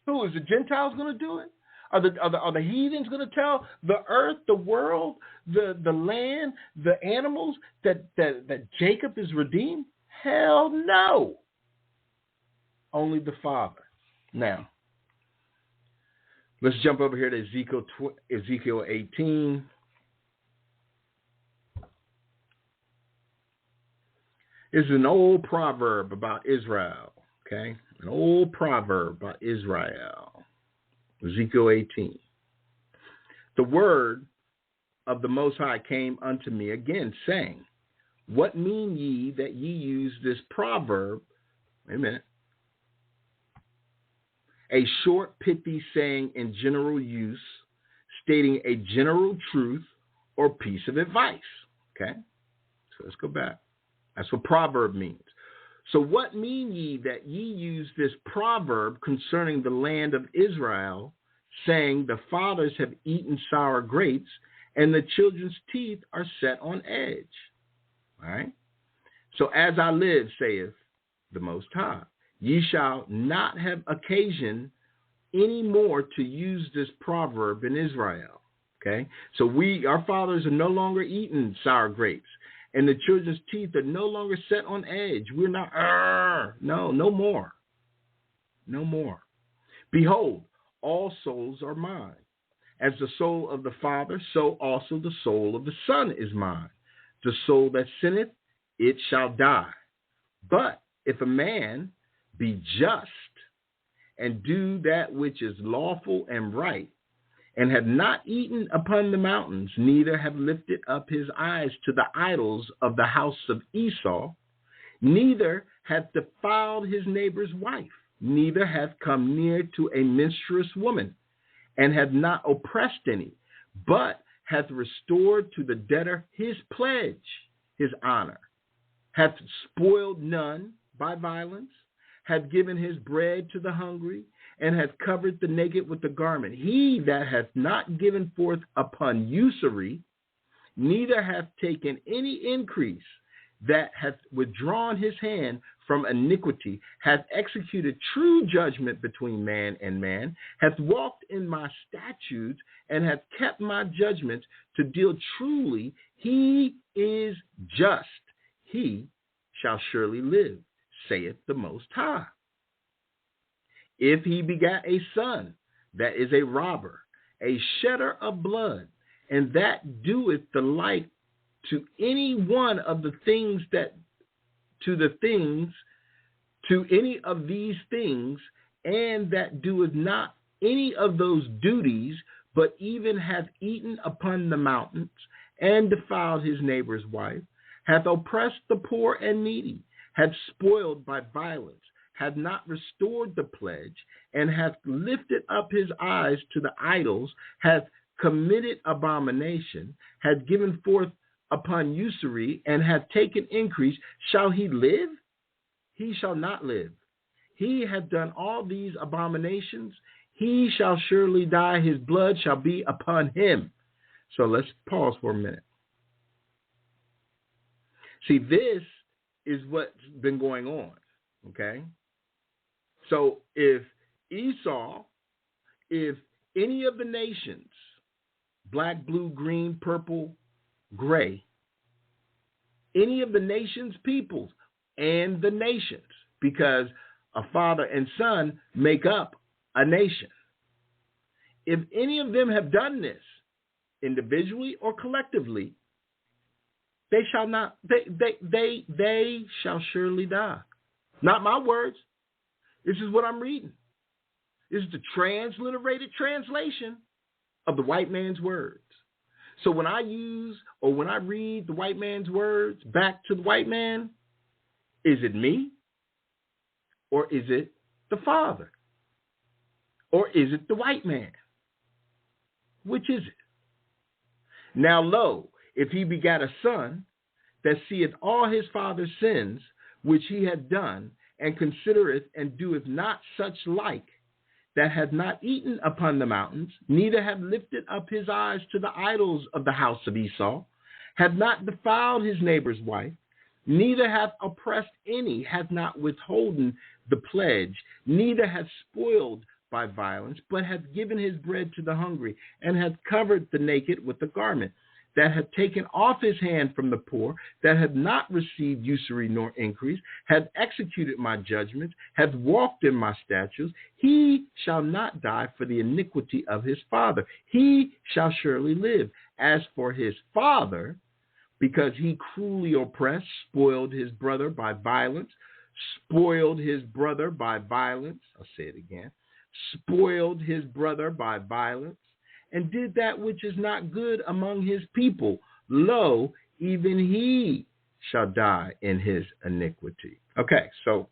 Who is the Gentiles going to do it? Are the heathens going to tell the earth, the world, the land, the animals that Jacob is redeemed? Hell no. Only the Father. Now, let's jump over here to Ezekiel 18. This is an old proverb about Israel, okay? An old proverb about Israel. Ezekiel 18. The word of the Most High came unto me again, saying, what mean ye that ye use this proverb? Wait a minute. A short, pithy saying in general use, stating a general truth or piece of advice. Okay? So let's go back. That's what proverb means. So what mean ye that ye use this proverb concerning the land of Israel, saying the fathers have eaten sour grapes, and the children's teeth are set on edge? All right. So as I live, saith the Most High, ye shall not have occasion any more to use this proverb in Israel. Okay. So our fathers are no longer eating sour grapes, and the children's teeth are no longer set on edge. We're not, no more. No more. Behold, all souls are mine. As the soul of the Father, so also the soul of the Son is mine. The soul that sinneth, it shall die. But if a man be just and do that which is lawful and right, and have not eaten upon the mountains, neither have lifted up his eyes to the idols of the house of Esau, neither hath defiled his neighbor's wife, neither hath come near to a menstruous woman, and hath not oppressed any, but hath restored to the debtor his pledge, his honor, hath spoiled none by violence, hath given his bread to the hungry, and hath covered the naked with the garment. He that hath not given forth upon usury, neither hath taken any increase, that hath withdrawn his hand from iniquity, hath executed true judgment between man and man, hath walked in my statutes, and hath kept my judgments to deal truly, he is just. He shall surely live, saith the Most High. If he begat a son that is a robber, a shedder of blood, and that doeth the like to any one of the things to any of these things, and that doeth not any of those duties, but even hath eaten upon the mountains, and defiled his neighbor's wife, hath oppressed the poor and needy, hath spoiled by violence, hath not restored the pledge, and hath lifted up his eyes to the idols, hath committed abomination, hath given forth upon usury, and hath taken increase, shall he live? He shall not live. He hath done all these abominations. He shall surely die. His blood shall be upon him. So let's pause for a minute. See, this is what's been going on, okay? So if Esau, if any of the nations, black, blue, green, purple, gray, any of the nations, peoples, and the nations, because a father and son make up a nation. If any of them have done this, individually or collectively, they shall not. They shall surely die. Not my words. This is what I'm reading. This is the transliterated translation of the white man's words. So when I use or when I read the white man's words back to the white man, is it me? Or is it the Father? Or is it the white man? Which is it? Now lo, if he begat a son that seeth all his father's sins, which he had done, and considereth and doeth not such like, that hath not eaten upon the mountains, neither hath lifted up his eyes to the idols of the house of Esau, hath not defiled his neighbor's wife, neither hath oppressed any, hath not withholden the pledge, neither hath spoiled by violence, but hath given his bread to the hungry, and hath covered the naked with the garment, that hath taken off his hand from the poor, that hath not received usury nor increase, hath executed my judgments, hath walked in my statutes, he shall not die for the iniquity of his father. He shall surely live. As for his father, because he cruelly oppressed, spoiled his brother by violence, spoiled his brother by violence. I'll say it again. Spoiled his brother by violence, and did that which is not good among his people. Lo, even he shall die in his iniquity. Okay, so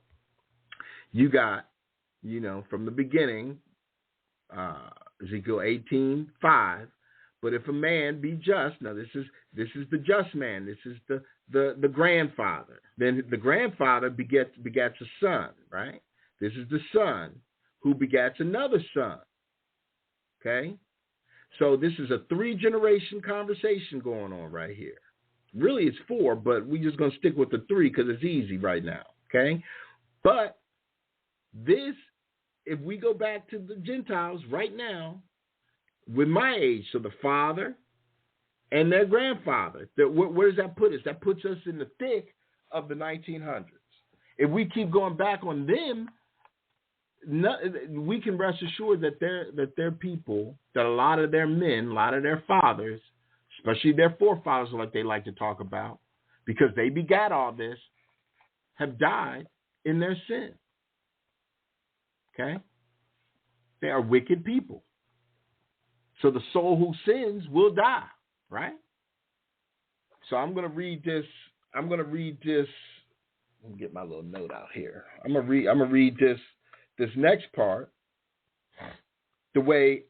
you got, from the beginning, Ezekiel 18:5. But if a man be just, now this is the just man. This is the grandfather. Then the grandfather begats a son, right? This is the son who begats another son. Okay? So this is a 3-generation conversation going on right here. Really, it's 4, but we're just going to stick with the 3 because it's easy right now. Okay? But this, if we go back to the Gentiles right now, with my age, so the father and their grandfather, where does that put us? That puts us in the thick of the 1900s. If we keep going back on them, we can rest assured that they're people, that a lot of their men, a lot of their fathers, especially their forefathers, like they like to talk about, because they begat all this, have died in their sin. Okay? They are wicked people. So the soul who sins will die, right? So I'm going to read this. Let me get my little note out here. I'm going to read this next part the way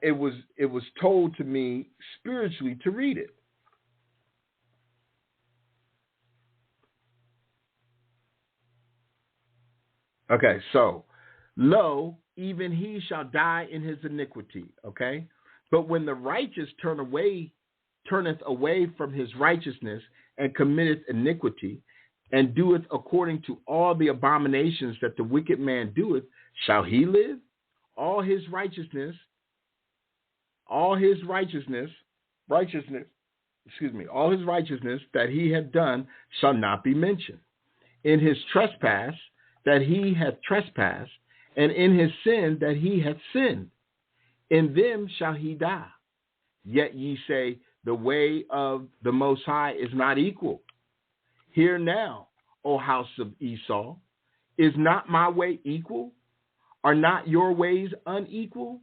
it was told to me spiritually to read it. Okay, so lo, even he shall die in his iniquity. Okay, but when the righteous turneth away from his righteousness and committeth iniquity, and doeth according to all the abominations that the wicked man doeth, shall he live? All his righteousness that he had done shall not be mentioned. In his trespass that he hath trespassed, and in his sin that he hath sinned, in them shall he die. Yet ye say, the way of the Most High is not equal. Hear now, O house of Esau, is not my way equal? Are not your ways unequal?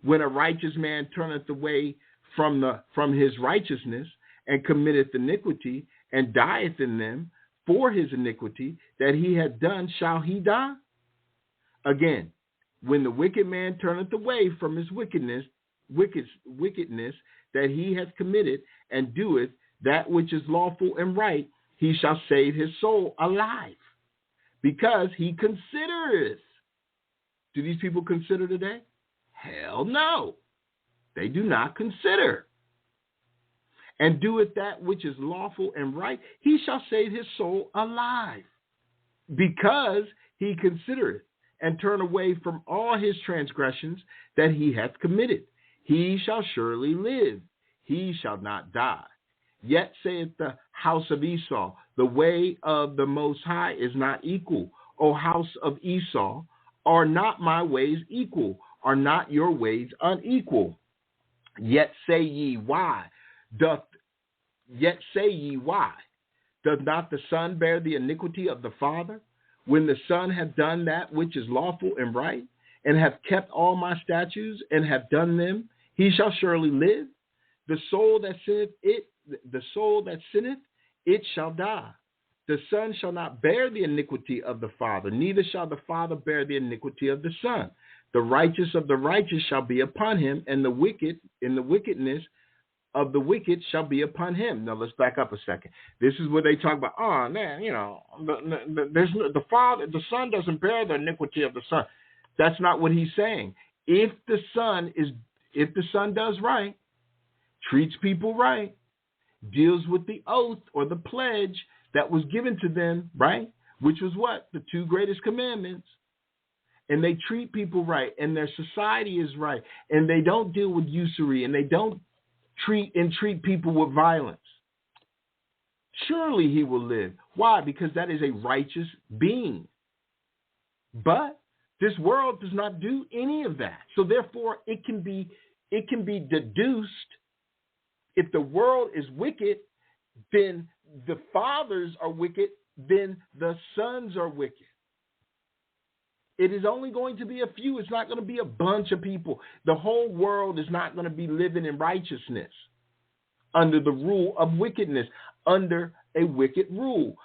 When a righteous man turneth away from his righteousness, and committeth iniquity, and dieth in them for his iniquity that he had done, shall he die? Again, when the wicked man turneth away from his wickedness that he hath committed, and doeth that which is lawful and right, he shall save his soul alive, because he considereth. Do these people consider today? Hell no. They do not consider. And doeth that which is lawful and right, he shall save his soul alive, because he considereth, and turn away from all his transgressions that he hath committed. He shall surely live, he shall not die. Yet saith the house of Esau, the way of the Most High is not equal. O house of Esau, are not my ways equal? Are not your ways unequal? Yet say ye, why? Doth not the Son bear the iniquity of the Father? When the Son hath done that which is lawful and right, and hath kept all my statutes, and hath done them, he shall surely live. The soul that sinneth, it shall die. The Son shall not bear the iniquity of the Father, neither shall the Father bear the iniquity of the Son. The righteous of the righteous shall be upon him, and the wicked in the wickedness of the wicked shall be upon him. Now let's back up a second. This is where they talk about, oh man, the Father, the Son doesn't bear the iniquity of the Son. That's not what he's saying. If the Son does right, treats people right, deals with the oath or the pledge that was given to them, right? Which was what? The two greatest commandments. And they treat people right, and their society is right, and they don't deal with usury, and they don't treat people with violence. Surely he will live. Why? Because that is a righteous being. But this world does not do any of that. So therefore, it can be deduced, if the world is wicked, then the fathers are wicked, then the sons are wicked. It is only going to be a few. It's not going to be a bunch of people. The whole world is not going to be living in righteousness under the rule of wickedness, under a wicked rule,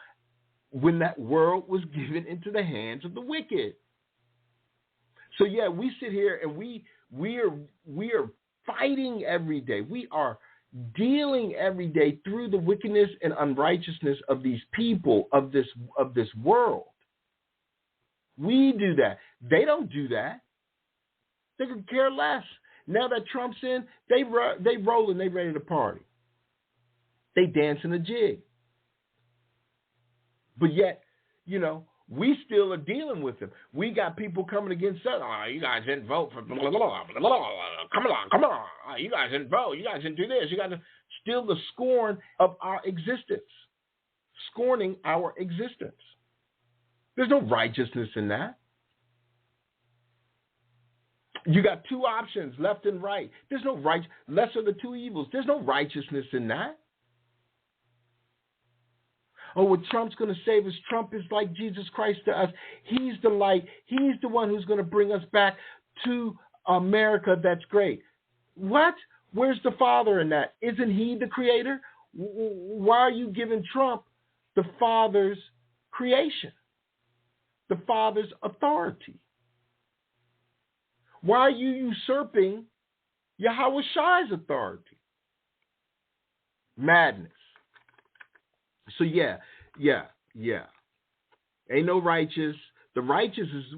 when that world was given into the hands of the wicked. So yeah, we sit here and we are fighting every day. We are dealing every day through the wickedness and unrighteousness of these people, of this world. We do that. They don't do that. They could care less. Now that Trump's in, they rolling, they ready to party. They dancing a jig. But yet, we still are dealing with them. We got people coming against us. Oh, you guys didn't vote for blah, blah, blah, blah, blah. Come on. Oh, you guys didn't vote. You guys didn't do this. You got to still the scorn of our existence. Scorning our existence. There's no righteousness in that. You got two options, left and right. There's no right. Lesser of the two evils. There's no righteousness in that. Oh, what Trump's going to save us. Trump is like Jesus Christ to us. He's the light. He's the one who's going to bring us back to America. That's great. What? Where's the Father in that? Isn't he the creator? Why are you giving Trump the Father's creation? The Father's authority? Why are you usurping Yahweh Shai's authority? Madness. So yeah. Ain't no righteous. The righteous is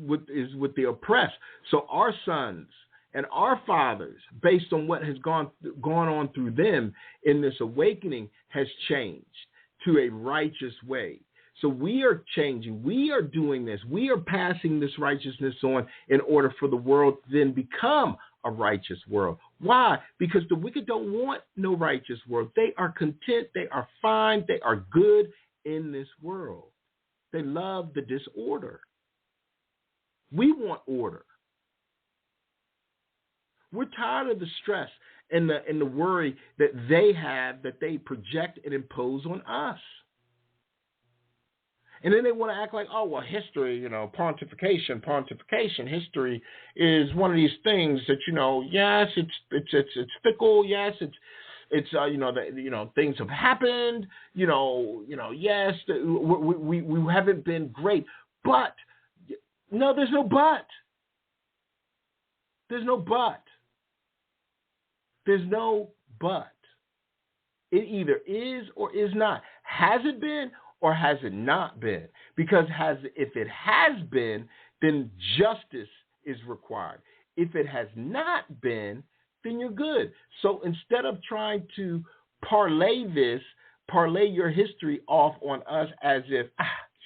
with the oppressed. So our sons and our fathers, based on what has gone on through them in this awakening, has changed to a righteous way. So we are changing. We are doing this. We are passing this righteousness on in order for the world to then become a righteous world. Why? Because the wicked don't want no righteous world. They are content. They are fine. They are good in this world. They love the disorder. We want order. We're tired of the stress. and the worry that they have, that they project and impose on us. And then they want to act like, oh, well, history, pontification. History is one of these things that, yes, it's fickle. Yes, it's things have happened. Yes, we haven't been great, but no, there's no but. There's no but. There's no but. It either is or is not. Has it been or has it not been? Because if it has been, then justice is required. If it has not been, then you're good. So instead of trying to parlay your history off on us as if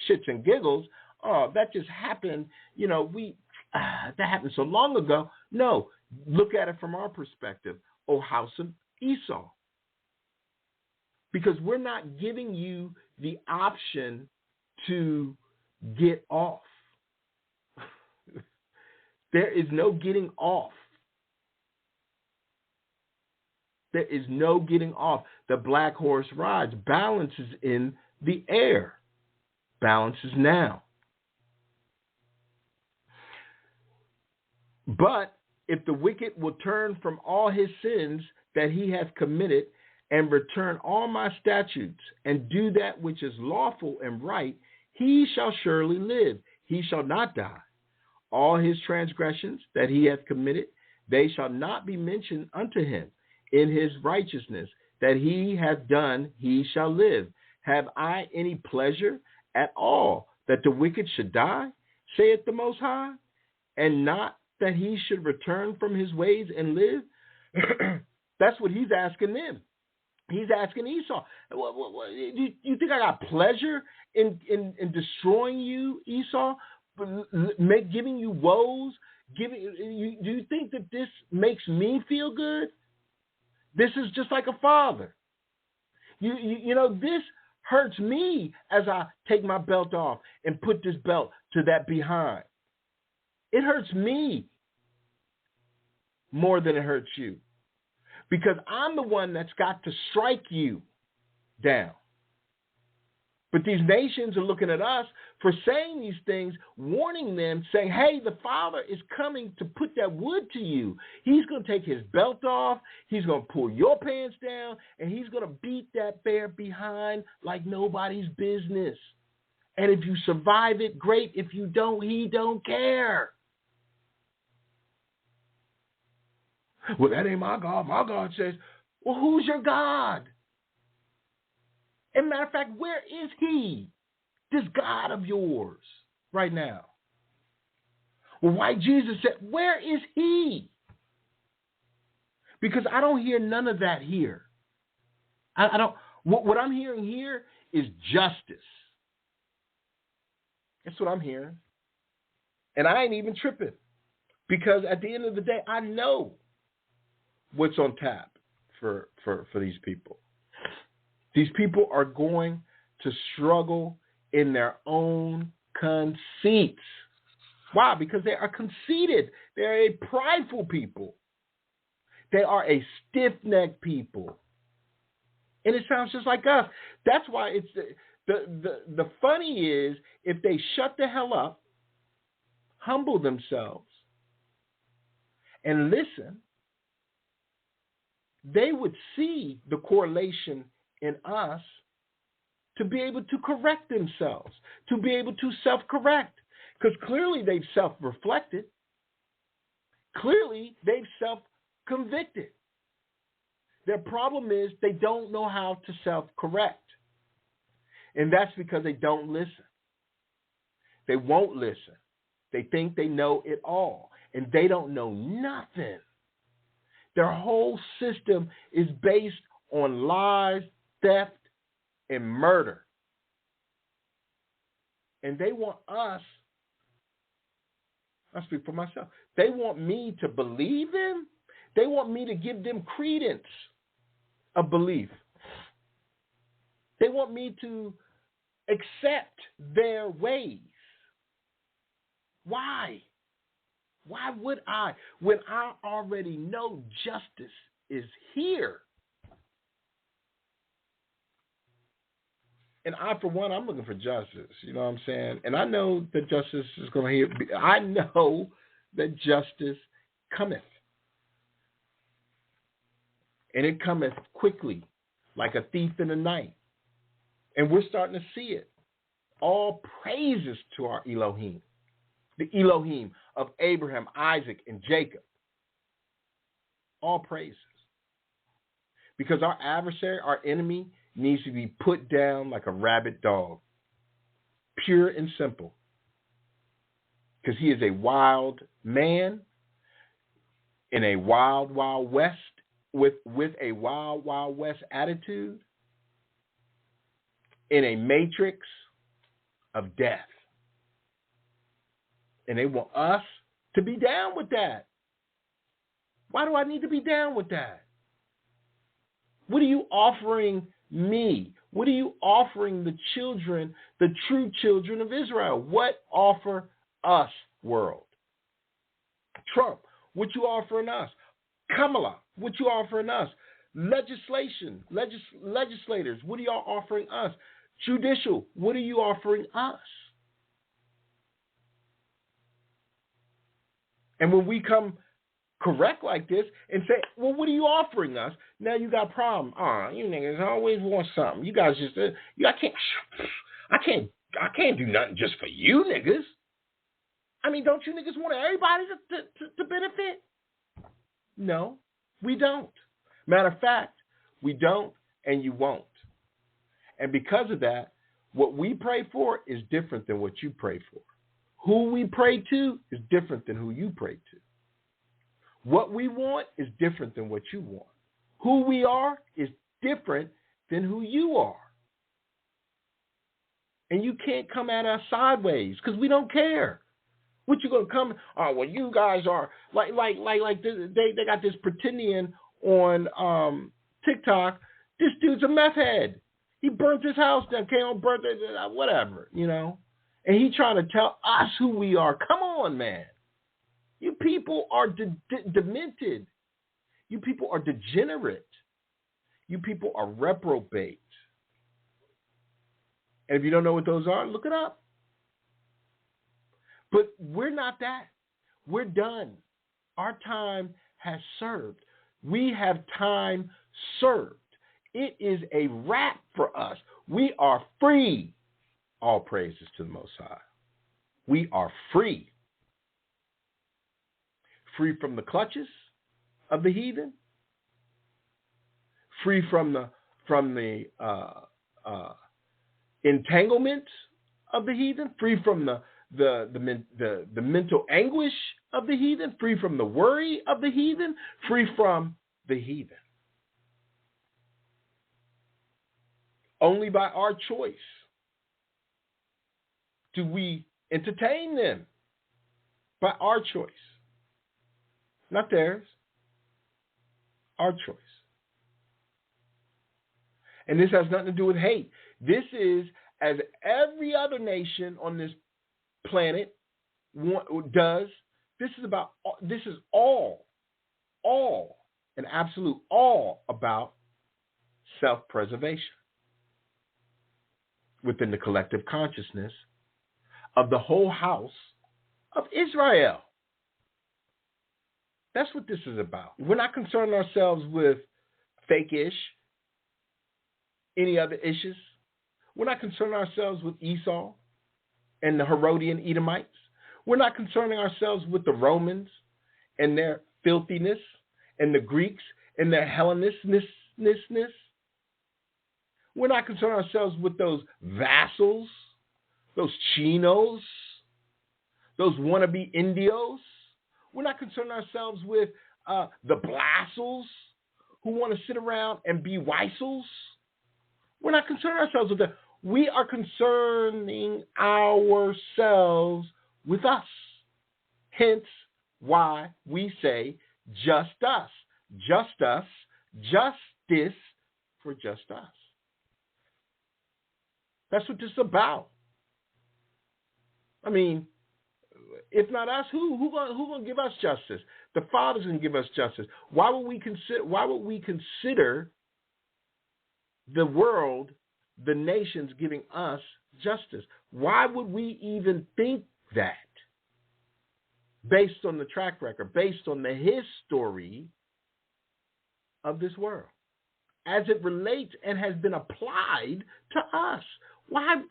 shits and giggles, oh, that just happened, that happened so long ago. No, look at it from our perspective, O house of Esau. Because we're not giving you the option to get off. There is no getting off. There is no getting off. The black horse rides. Balance is in the air. Balance is now. But if the wicked will turn from all his sins that he hath committed, and return all my statutes, and do that which is lawful and right, he shall surely live. He shall not die. All his transgressions that he hath committed, they shall not be mentioned unto him. In his righteousness that he hath done, he shall live. Have I any pleasure at all that the wicked should die, saith the Most High, and not that he should return from his ways and live? That's what he's asking them. He's asking Esau, you think I got pleasure in destroying you, Esau, giving you woes? Do you think that this makes me feel good? This is just like a father. This hurts me as I take my belt off and put this belt to that behind. It hurts me more than it hurts you. Because I'm the one that's got to strike you down. But these nations are looking at us for saying these things, warning them, saying, hey, the Father is coming to put that wood to you. He's going to take his belt off. He's going to pull your pants down, and he's going to beat that bear behind like nobody's business. And if you survive it, great. If you don't, he don't care. Well, that ain't my God. My God says, well, who's your God? As a matter of fact, where is he? This God of yours right now. Well, why Jesus said, where is he? Because I don't hear none of that here. I don't. What I'm hearing here is justice. That's what I'm hearing. And I ain't even tripping. Because at the end of the day, I know what's on tap for these people. These people are going to struggle in their own conceits. Why? Because they are conceited. They're a prideful people. They are a stiff-necked people. And it sounds just like us. That's why it's the funny is, if they shut the hell up, humble themselves, and listen, they would see the correlation in us to be able to correct themselves, to be able to self-correct. Because clearly they've self-reflected. Clearly they've self-convicted. Their problem is they don't know how to self-correct. And that's because they don't listen. They won't listen. They think they know it all. And they don't know nothing. Their whole system is based on lies, theft, and murder. And they want us, I speak for myself, they want me to believe them. They want me to give them credence of belief. They want me to accept their ways. Why? Why would I, when I already know justice is here. And I, for one, I'm looking for justice. You know what I'm saying? And I know that justice is going to. I know that justice cometh, and it cometh quickly, like a thief in the night. And we're starting to see it. All praises to our Elohim, the Elohim of Abraham, Isaac, and Jacob. All praises. Because our adversary, our enemy, needs to be put down like a rabid dog. Pure and simple. Because he is a wild man in a wild, wild west, with a wild, wild west attitude, in a matrix of death. And they want us to be down with that. Why do I need to be down with that? What are you offering me? What are you offering the children, the true children of Israel? What offer us, world? Trump, what you offering us? Kamala, what you offering us? Legislation, legislators, what are y'all offering us? Judicial, what are you offering us? And when we come correct like this and say, well, what are you offering us? Now you got a problem. You niggas always want something. You guys just, I can't do nothing just for you niggas. I mean, don't you niggas want everybody to benefit? No, we don't. Matter of fact, we don't, and you won't. And because of that, what we pray for is different than what you pray for. Who we pray to is different than who you pray to. What we want is different than what you want. Who we are is different than who you are. And you can't come at us sideways because we don't care. What you gonna come? Oh, well, you guys are like this, they got this pretending on TikTok. This dude's a meth head. He burnt his house down, came on birthday, whatever, you know. And he trying to tell us who we are. Come on, man. You people are demented. You people are degenerate. You people are reprobate. And if you don't know what those are, look it up. But we're not that. We're done. Our time has served. We have time served. It is a wrap for us. We are free. All praises to the Most High. We are free. Free from the clutches of the heathen. Free from the entanglement of the heathen. Free from the mental anguish of the heathen. Free from the worry of the heathen. Free from the heathen. Only by our choice do we entertain them. By our choice. Not theirs. Our choice. And this has nothing to do with hate. This is, as every other nation on this planet does, this is all, an absolute all about self-preservation within the collective consciousness of the whole house of Israel. That's what this is about. We're not concerning ourselves with fake-ish, any other issues. We're not concerning ourselves with Esau and the Herodian Edomites. We're not concerning ourselves with the Romans and their filthiness and the Greeks and their Hellenishness. We're not concerning ourselves with those vassals, those chinos, those wannabe Indios. We're not concerning ourselves with the Blassels who want to sit around and be Weissels. We're not concerning ourselves with that. We are concerning ourselves with us. Hence why we say just us, justice for just us. That's what this is about. I mean, If not us, who gonna give us justice? The Father's gonna give us justice. Why would we consider the world, the nations giving us justice? Why would we even think that? Based on the track record, based on the history of this world, as it relates and has been applied to us. Why?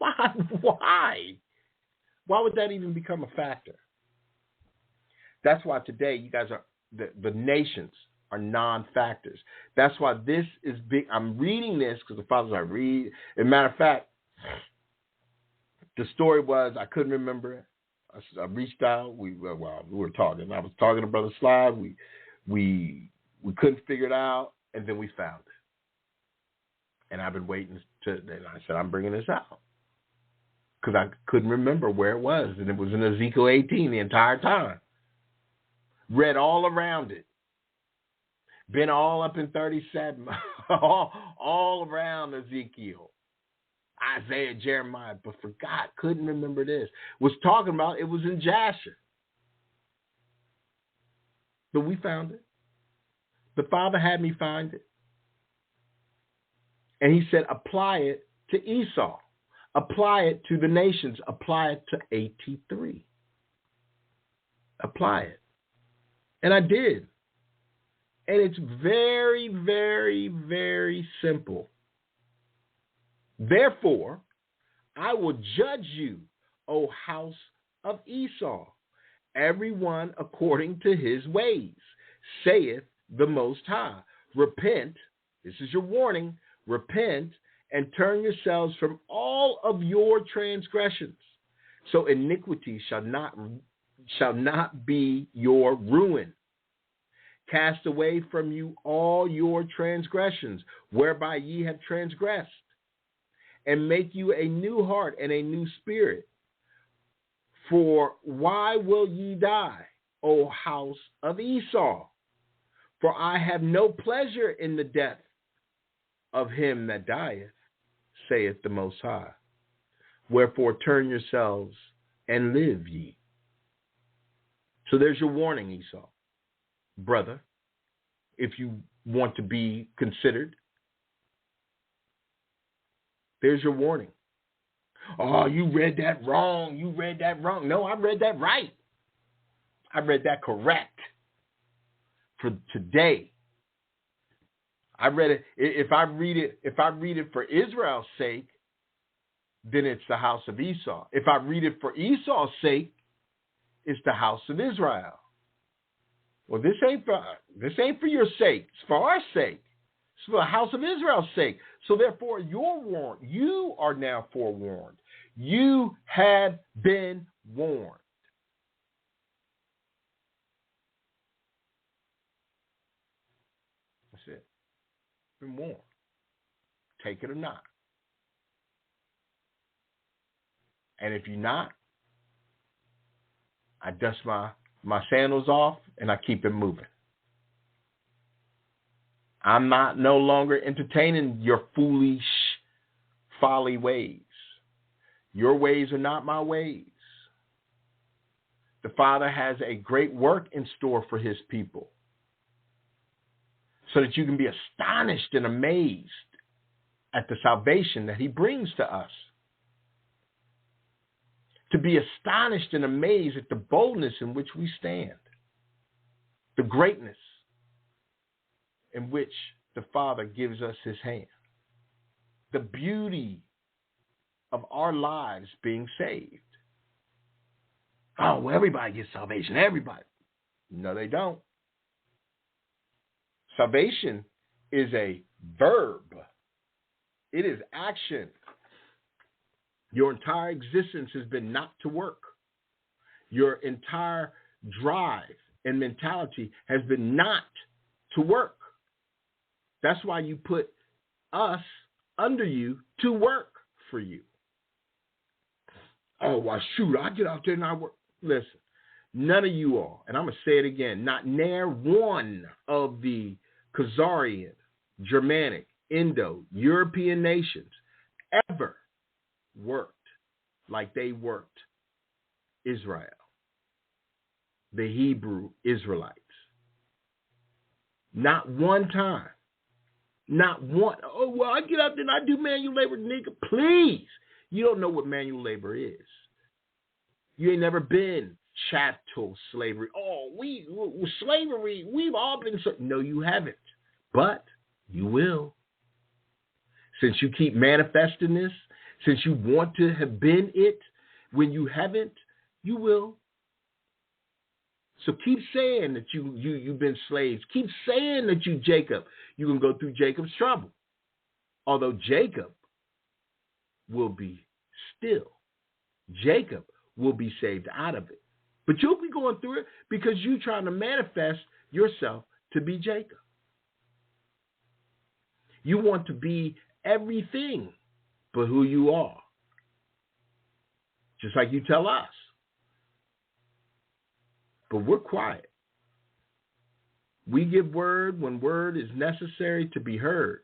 Why would that even become a factor? That's why today you guys are, the nations are non-factors. That's why this is big. I'm reading this because the fathers I read. As a matter of fact, the story was, I couldn't remember it. I reached out. We were talking. I was talking to Brother Sly. We couldn't figure it out, and then we found it. And I've been waiting and I said, I'm bringing this out. Because I couldn't remember where it was. And it was in Ezekiel 18 the entire time. Read all around it. Been all up in 37. all around Ezekiel. Isaiah, Jeremiah. But forgot, couldn't remember this. Was talking about, it was in Jasher. But we found it. The Father had me find it. And he said, apply it to Esau. Apply it to the nations. Apply it to 83. Apply it. And I did. And it's very, very, very simple. Therefore, I will judge you, O house of Esau, everyone according to his ways, saith the Most High. Repent, this is your warning, repent and turn yourselves from all of your transgressions, so iniquity shall not be your ruin. Cast away from you all your transgressions, whereby ye have transgressed, and make you a new heart and a new spirit. For why will ye die, O house of Esau? For I have no pleasure in the death of him that dieth, saith the Most High. Wherefore turn yourselves and live ye. So there's your warning, Esau. Brother, if you want to be considered, there's your warning. Oh, you read that wrong. You read that wrong. No, I read that right. I read that correct for today. I read it. If I read it for Israel's sake, then it's the house of Esau. If I read it for Esau's sake, it's the house of Israel. Well, this ain't for your sake. It's for our sake. It's for the house of Israel's sake. So therefore, you're warned. You are now forewarned. You have been warned. That's it. Been warned. Take it or not. And if you're not, I dust my sandals off and I keep it moving. I'm not no longer entertaining your foolish folly ways. Your ways are not my ways. The Father has a great work in store for his people, so that you can be astonished and amazed at the salvation that he brings to us. To be astonished and amazed at the boldness in which we stand. The greatness in which the Father gives us his hand. The beauty of our lives being saved. Oh, well, everybody gets salvation. Everybody. No, they don't. Salvation is a verb. It is action. Your entire existence has been not to work. Your entire drive and mentality has been not to work. That's why you put us under you to work for you. Oh, well, shoot, I get out there and I work. Listen, none of you all, and I'm going to say it again, not near one of the Khazarian, Germanic, Indo-European nations ever worked like they worked Israel. the Hebrew Israelites. Not one time. Not one. Oh, well, I get out there and I do manual labor, nigga. Please. You don't know what manual labor is. You ain't never been chattel slavery. Oh, slavery, we've all been. No, you haven't. But you will. Since you keep manifesting this, since you want to have been it, when you haven't, you will. So keep saying that you've been slaves. Keep saying that you Jacob. You can go through Jacob's trouble. Although Jacob will be still. Jacob will be saved out of it. But you'll be going through it because you're trying to manifest yourself to be Jacob. You want to be everything but who you are. Just like you tell us. But we're quiet. We give word when word is necessary to be heard.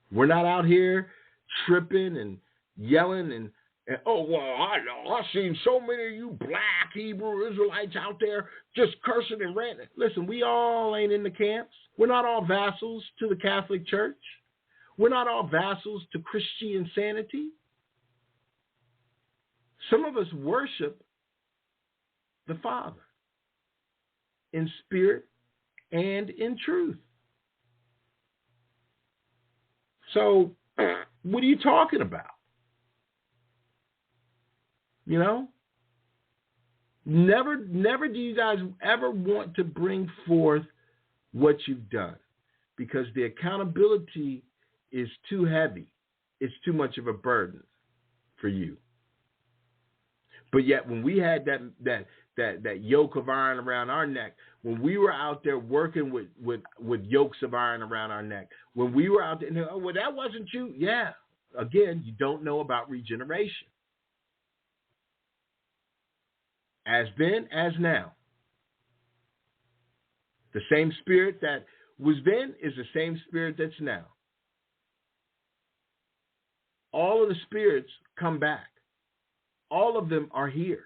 We're not out here tripping and yelling and oh, well, I know. I've seen so many of you black Hebrew Israelites out there just cursing and ranting. Listen, we all ain't in the camps. We're not all vassals to the Catholic Church. We're not all vassals to Christian insanity. Some of us worship the Father in spirit and in truth. So, what are you talking about? You know? Never do you guys ever want to bring forth what you've done, because the accountability is too heavy. It's too much of a burden for you. But yet when we had that yoke of iron around our neck, when we were out there working with yokes of iron around our neck, when we were out there, oh, well, that wasn't you. Yeah. Again, you don't know about regeneration. As then, as now. The same spirit that was then is the same spirit that's now. All of the spirits come back. All of them are here.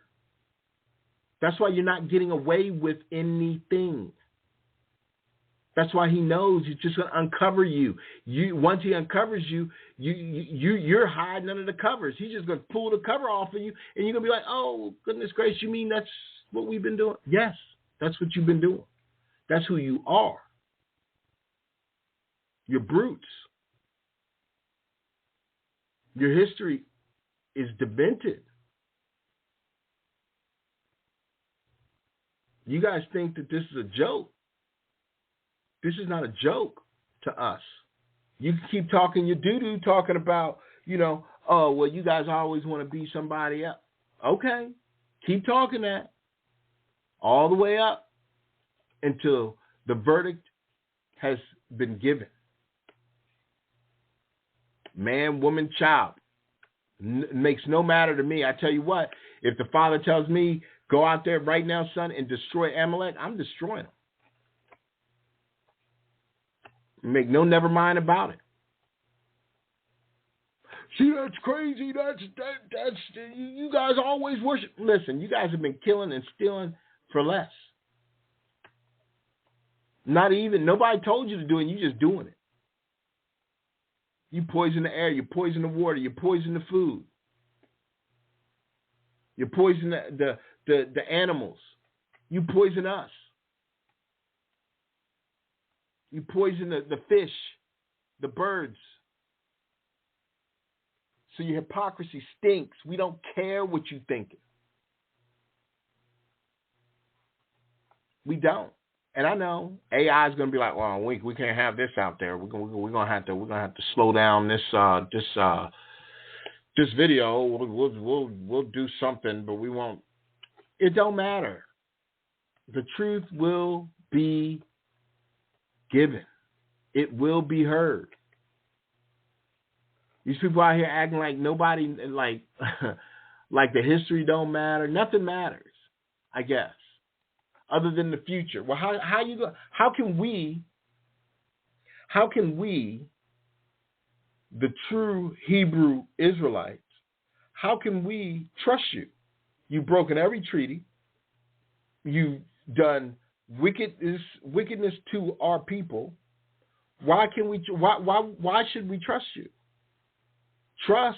That's why you're not getting away with anything. That's why he knows he's just going to uncover you. Once he uncovers you, you're hiding under the covers. He's just going to pull the cover off of you, and you're going to be like, oh, goodness gracious, you mean that's what we've been doing? Yes, that's what you've been doing. That's who you are. You're brutes. Your history is demented. You guys think that this is a joke. This is not a joke to us. You can keep talking your doo-doo, talking about, oh, well, you guys always want to be somebody else. Okay, keep talking that all the way up until the verdict has been given. Man, woman, child. Makes no matter to me. I tell you what, if the Father tells me, go out there right now, son, and destroy Amalek, I'm destroying them. Make no never mind about it. See, that's crazy. That's you guys always worship. Listen, you guys have been killing and stealing for less. Nobody told you to do it, and you just doing it. You poison the air, you poison the water, you poison the food. You poison the animals. You poison us. You poison the fish, the birds. So your hypocrisy stinks. We don't care what you think. We don't. And I know AI is going to be like, well, we can't have this out there. We're going to have to slow down this video. We'll do something, but we won't. It don't matter. The truth will be given. It will be heard. These people out here acting like nobody, like the history don't matter. Nothing matters, I guess, other than the future. Well, how can we, the true Hebrew Israelites, how can we trust you? You've broken every treaty. You've done wickedness to our people. Why should we trust you? Trust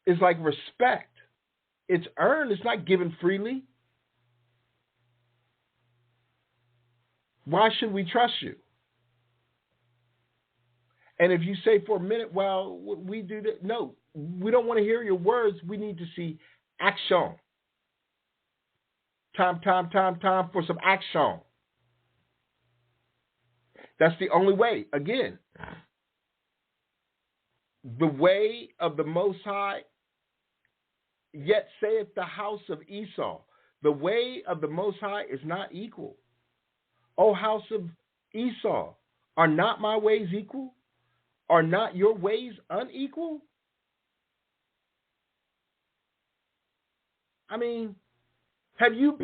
is like respect. It's earned. It's not given freely. Why should we trust you? And if you say for a minute, well, we do that. No, we don't want to hear your words. We need to see action. Time for some action. That's the only way. Again, the way of the Most High, yet saith the house of Esau, the way of the Most High is not equal. O house of Esau, are not my ways equal? Are not your ways unequal? I mean, have you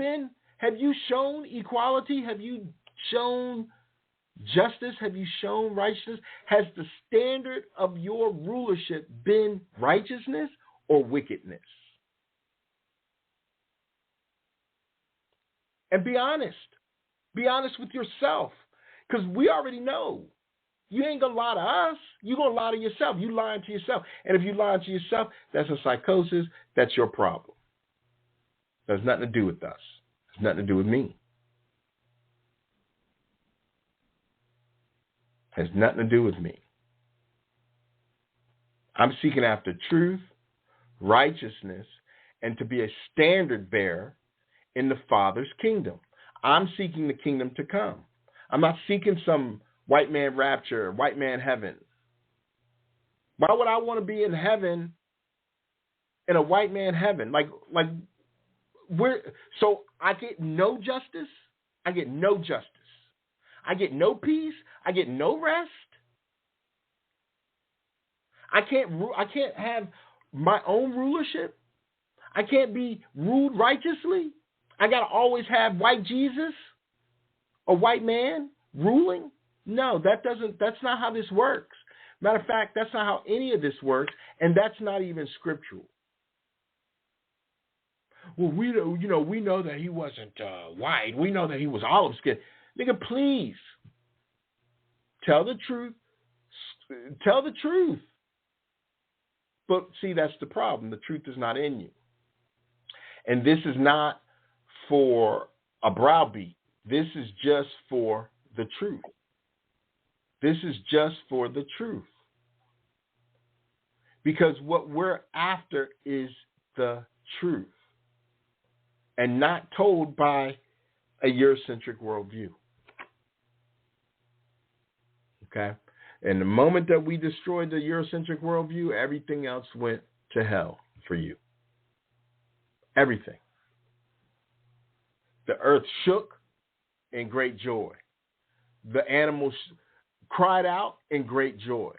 shown equality? Have you shown justice? Have you shown righteousness? Has the standard of your rulership been righteousness or wickedness? And be honest. Be honest with yourself, because we already know. You ain't going to lie to us. You're going to lie to yourself. You lying to yourself. And if you lying to yourself, that's a psychosis. That's your problem. It has nothing to do with us. It has nothing to do with me. It has nothing to do with me. I'm seeking after truth, righteousness, and to be a standard bearer in the Father's kingdom. I'm seeking the kingdom to come. I'm not seeking some white man rapture, white man heaven. Why would I want to be in heaven, in a white man heaven? So I get no justice. I get no justice. I get no peace. I get no rest. I can't have my own rulership. I can't be ruled righteously. I got to always have white Jesus, a white man ruling. No, that's not how this works. Matter of fact, that's not how any of this works, and that's not even scriptural. Well, we know that he wasn't white. We know that he was olive skinned. Nigga, please tell the truth. Tell the truth. But see, that's the problem. The truth is not in you. And this is not for a browbeat. This is just for the truth. This is just for the truth. Because what we're after is the truth, and not told by a Eurocentric worldview. Okay? And the moment that we destroyed the Eurocentric worldview, everything else went to hell for you. Everything. The earth shook in great joy. The animals cried out in great joy.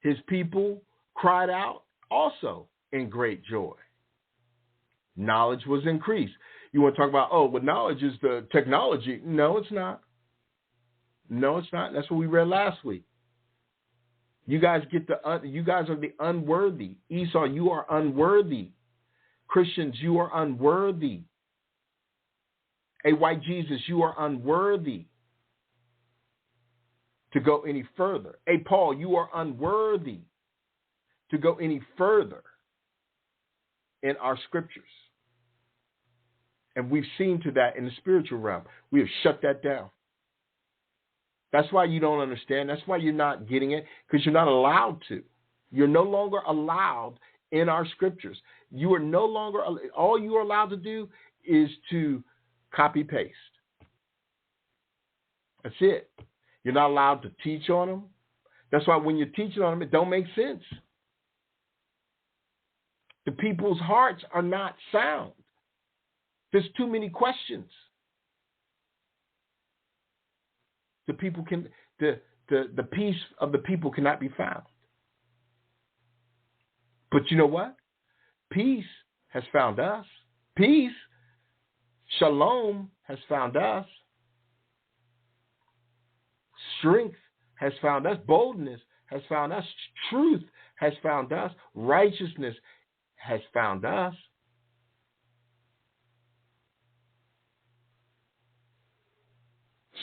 His people cried out also in great joy. Knowledge was increased. You want to talk about, knowledge is the technology. No, it's not. No, it's not. That's what we read last week. You guys you guys are the unworthy. Esau, you are unworthy. Christians, you are unworthy. A white Jesus, you are unworthy to go any further. A Paul, you are unworthy to go any further in our scriptures. And we've seen to that in the spiritual realm. We have shut that down. That's why you don't understand. That's why you're not getting it, because you're not allowed to. You're no longer allowed in our scriptures. You are no longer, all you are allowed to do is to copy paste. That's it. You're not allowed to teach on them. That's why when you're teaching on them, it don't make sense. The people's hearts are not sound. There's too many questions. The peace of the people cannot be found. But you know what? Peace has found us. Peace, shalom, has found us. Strength has found us. Boldness has found us. Truth has found us. Righteousness has found us.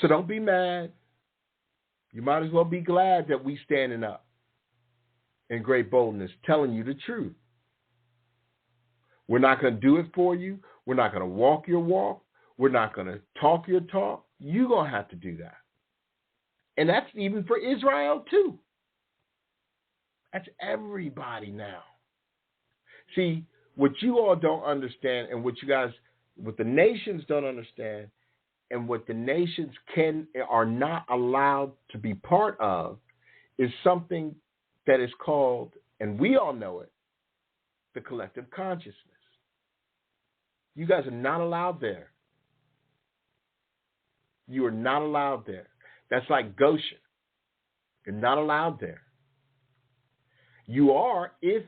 So don't be mad. You might as well be glad that we standing up in great boldness, telling you the truth. We're not going to do it for you. We're not going to walk your walk. We're not going to talk your talk. You're going to have to do that. And that's even for Israel too. That's everybody now. See, what you all don't understand and what the nations don't understand and what the nations are not allowed to be part of is something that is called, and we all know it, the collective consciousness. You guys are not allowed there. You are not allowed there. That's like Goshen. You're not allowed there. You are if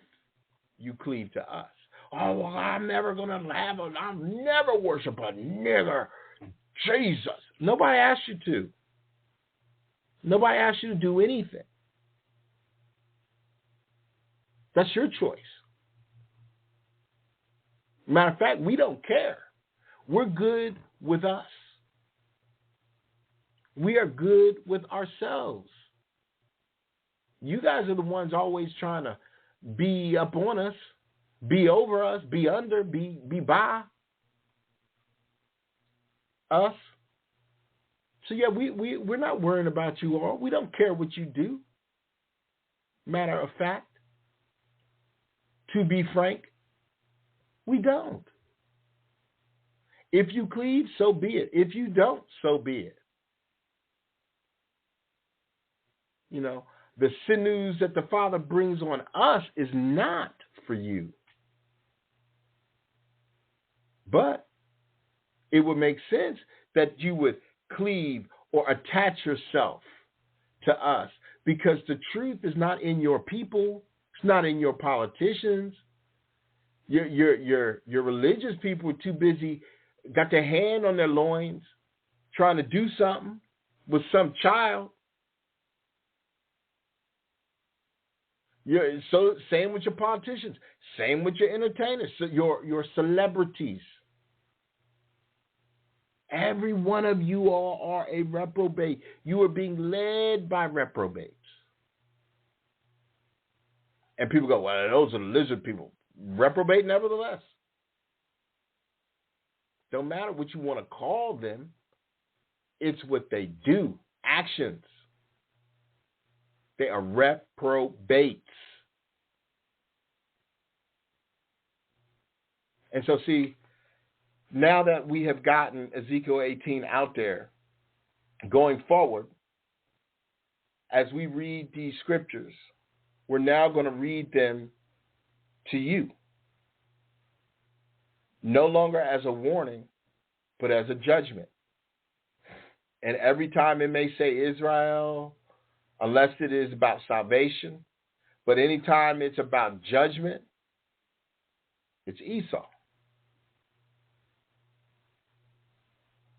you cleave to us. Oh, well, I'm never going to I'll never worship a nigger. Jesus. Nobody asked you to. Nobody asked you to do anything. That's your choice. Matter of fact, we don't care. We're good with us. We are good with ourselves. You guys are the ones always trying to be up on us, be over us, be under, be by us. So yeah, we're not worrying about you all. We don't care what you do. Matter of fact, to be frank, we don't. If you cleave, so be it. If you don't, so be it. You know, the sinews that the Father brings on us is not for you. But it would make sense that you would cleave or attach yourself to us, because the truth is not in your people. It's not in your politicians. Your religious people are too busy, got their hand on their loins, trying to do something with some child. So same with your politicians, same with your entertainers, your celebrities. Every one of you all are a reprobate. You are being led by reprobates. And people go, well, those are the lizard people. Reprobate nevertheless. Don't matter what you want to call them. It's what they do. Actions. They are reprobates. And so see, now that we have gotten Ezekiel 18 out there, going forward, as we read these scriptures, we're now going to read them to you. No longer as a warning, but as a judgment. And every time it may say Israel, unless it is about salvation, but anytime it's about judgment, it's Esau.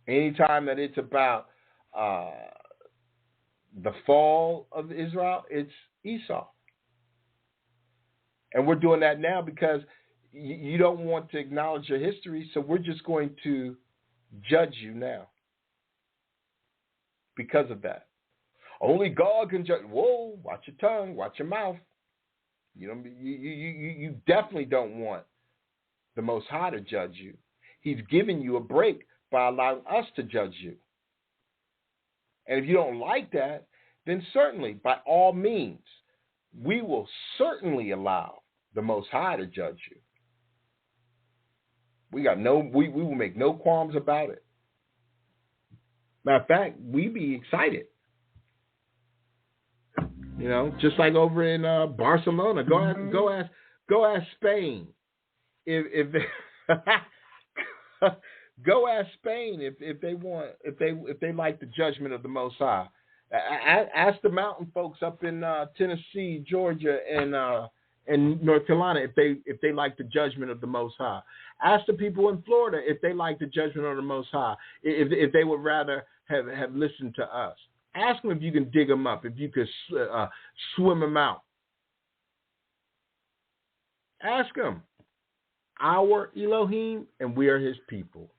Anytime that it's about the fall of Israel, it's Esau. And we're doing that now because you don't want to acknowledge your history, so we're just going to judge you now because of that. Only God can judge. Whoa, watch your tongue, watch your mouth. You definitely don't want the Most High to judge you. He's giving you a break by allowing us to judge you. And if you don't like that, then certainly, by all means, we will certainly allow the Most High to judge you. We will make no qualms about it. Matter of fact, we be excited. Just like over in Barcelona. Go ask Spain if go ask Spain if they like the judgment of the Most High. Ask the mountain folks up in Tennessee, Georgia, and North Carolina if they like the judgment of the Most High. Ask the people in Florida if they like the judgment of the Most High. If they would rather have listened to us. Ask them if you can dig them up, if you could swim them out. Ask them. Our Elohim, and we are his people.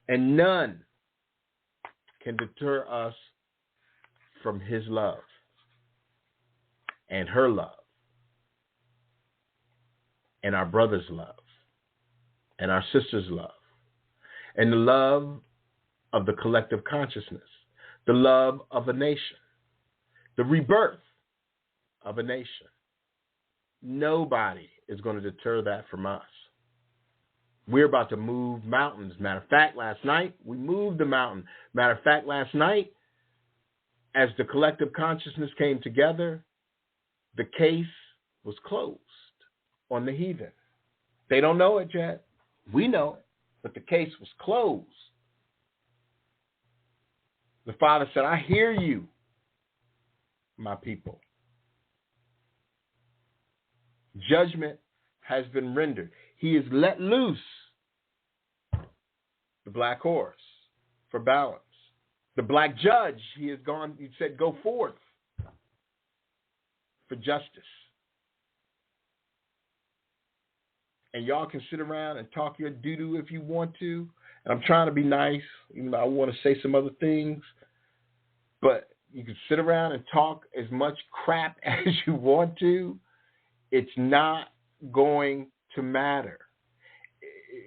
And none can deter us from his love and her love and our brother's love and our sister's love and the love of the collective consciousness, the love of a nation, the rebirth of a nation. Nobody is going to deter that from us. We're about to move mountains. Matter of fact, last night, we moved the mountain. Matter of fact, last night, as the collective consciousness came together, the case was closed on the heathen. They don't know it yet. We know it, but the case was closed. The Father said, I hear you, my people. Judgment has been rendered. He has let loose the black horse for balance. The black judge, he has gone, he said, go forth for justice. And y'all can sit around and talk your doo-doo if you want to. And I'm trying to be nice, even though I want to say some other things. But you can sit around and talk as much crap as you want to. It's not going to matter.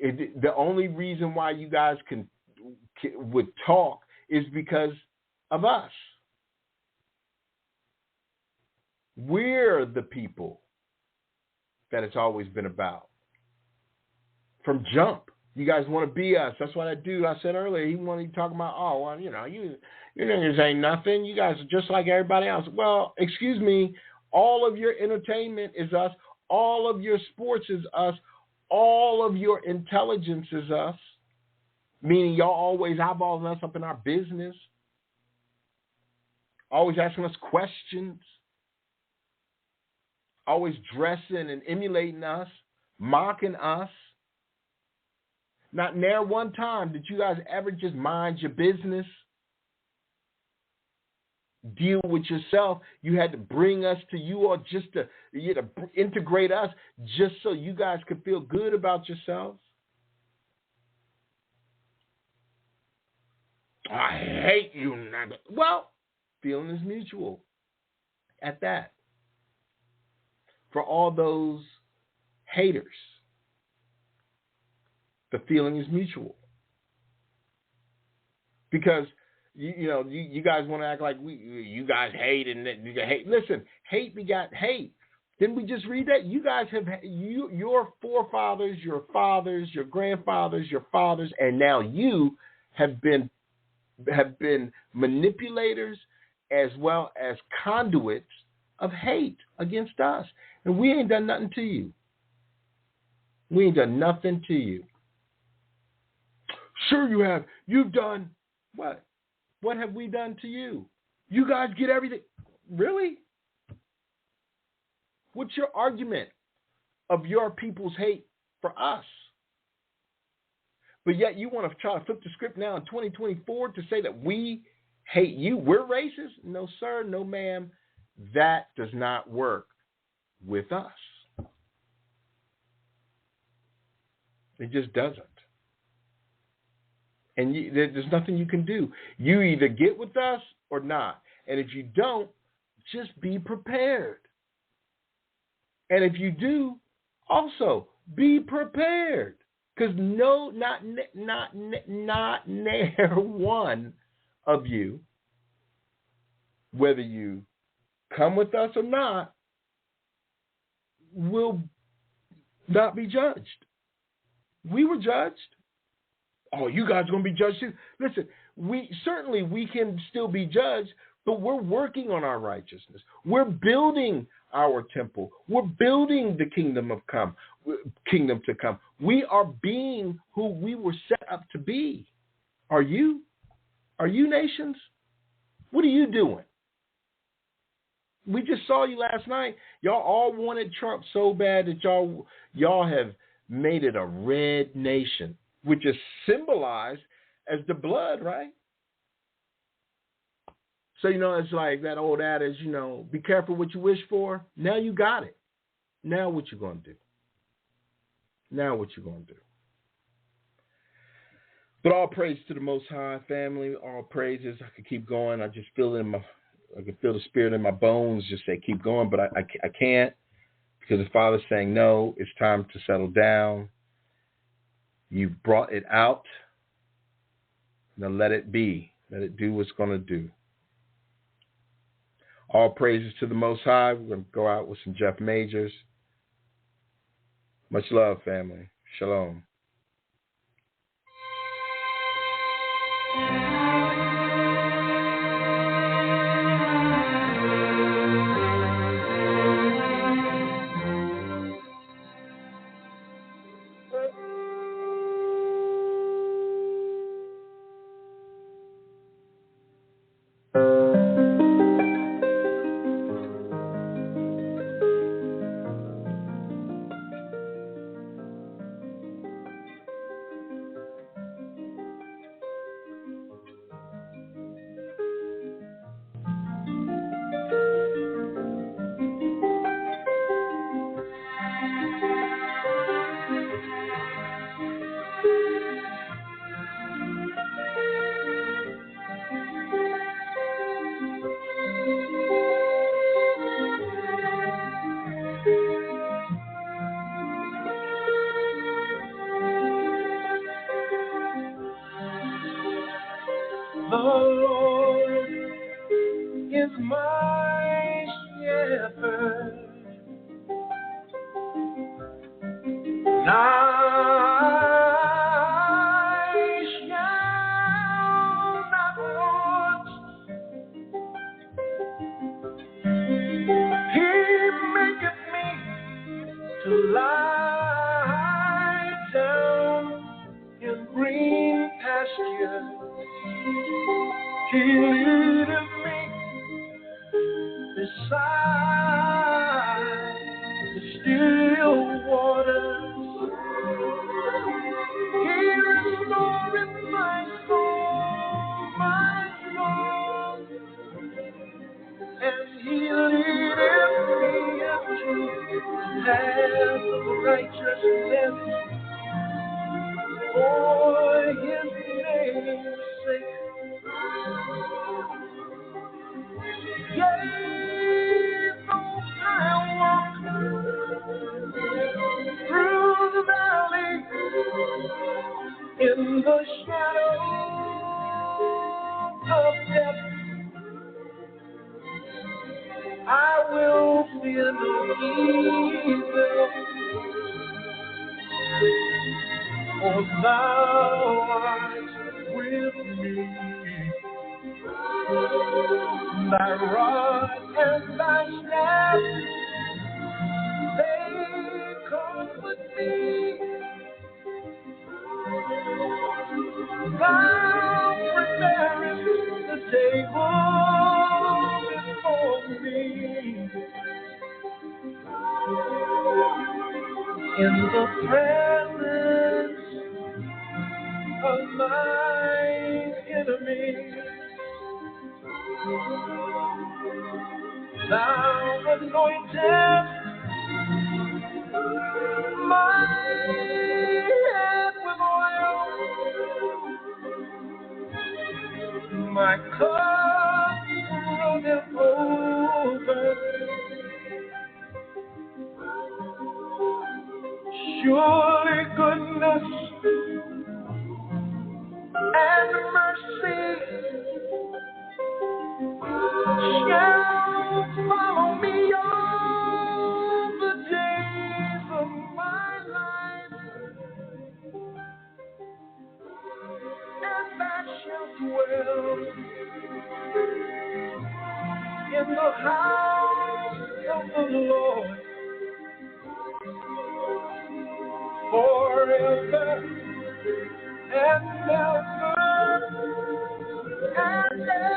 The only reason why you guys would talk is because of us. We're the people that it's always been about. From jump. You guys want to be us. That's what that dude I said earlier. He wanted to talk about, oh, well, you niggas ain't nothing. You guys are just like everybody else. Well, excuse me. All of your entertainment is us. All of your sports is us. All of your intelligence is us. Meaning y'all always eyeballing us up in our business. Always asking us questions. Always dressing and emulating us. Mocking us. Not near one time did you guys ever just mind your business. Deal with yourself. You had to bring us to you, or you had to integrate us just so you guys could feel good about yourselves. I hate you. Well, feeling is mutual at that. For all those haters, the feeling is mutual. Because you guys want to act like you guys hate and you hate. Listen, hate begot hate. Didn't we just read that? You guys have your forefathers, your fathers, your grandfathers, your fathers, and now you have been manipulators as well as conduits of hate against us. And we ain't done nothing to you. We ain't done nothing to you. Sure you have. You've done what? What have we done to you? You guys get everything. Really? What's your argument of your people's hate for us? But yet you want to try to flip the script now in 2024 to say that we hate you. We're racist? No, sir. No, ma'am. That does not work with us. It just doesn't. And there's nothing you can do. You either get with us or not. And if you don't, just be prepared. And if you do, also be prepared. Because not near one of you, whether you come with us or not, will not be judged. We were judged. Oh, you guys are going to be judged too. Listen, we can still be judged, but we're working on our righteousness. We're building our temple. We're building the kingdom to come. We are being who we were set up to be. Are you? Are you, nations? What are you doing? We just saw you last night. Y'all all wanted Trump so bad that y'all have made it a red nation, which is symbolized as the blood, right? So, it's like that old adage, be careful what you wish for. Now you got it. Now what you going to do? But all praise to the Most High, family. All praises. I could keep going. I just feel it in I can feel the spirit in my bones just say keep going, but I can't, because the Father's saying, no, it's time to settle down. You've brought it out. Now let it be. Let it do what's going to do. All praises to the Most High. We're going to go out with some Jeff Majors. Much love, family. Shalom. The Lord is my shepherd, and I shall not want. He maketh me to lie down in green pastures. He leadeth me beside the still waters. He restoreth my soul, and He leadeth me into paths of righteousness for His name's sake. Yea, though I walk through the valley in the shadow of death, I will fear no evil, for Thou art with me. Thy rod and thy staff, they comfort me. Thou preparest the table before me in the presence of my enemies. Thou anointest my head with oil, my cup runneth over. Surely goodness and mercy shall follow me all the days of my life, and I shall dwell in the house of the Lord forever and ever and ever.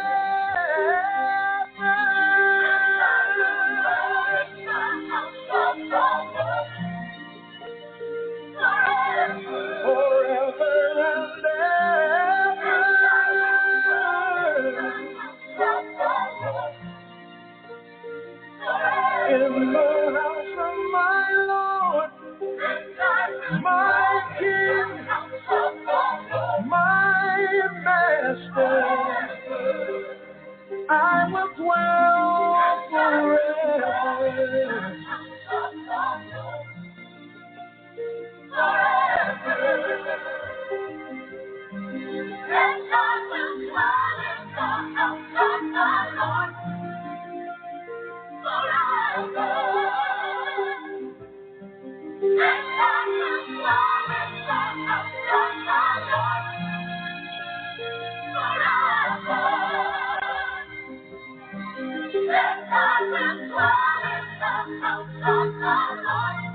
In the house of my Lord, my King, my Let God will dwell in the house of the Lord.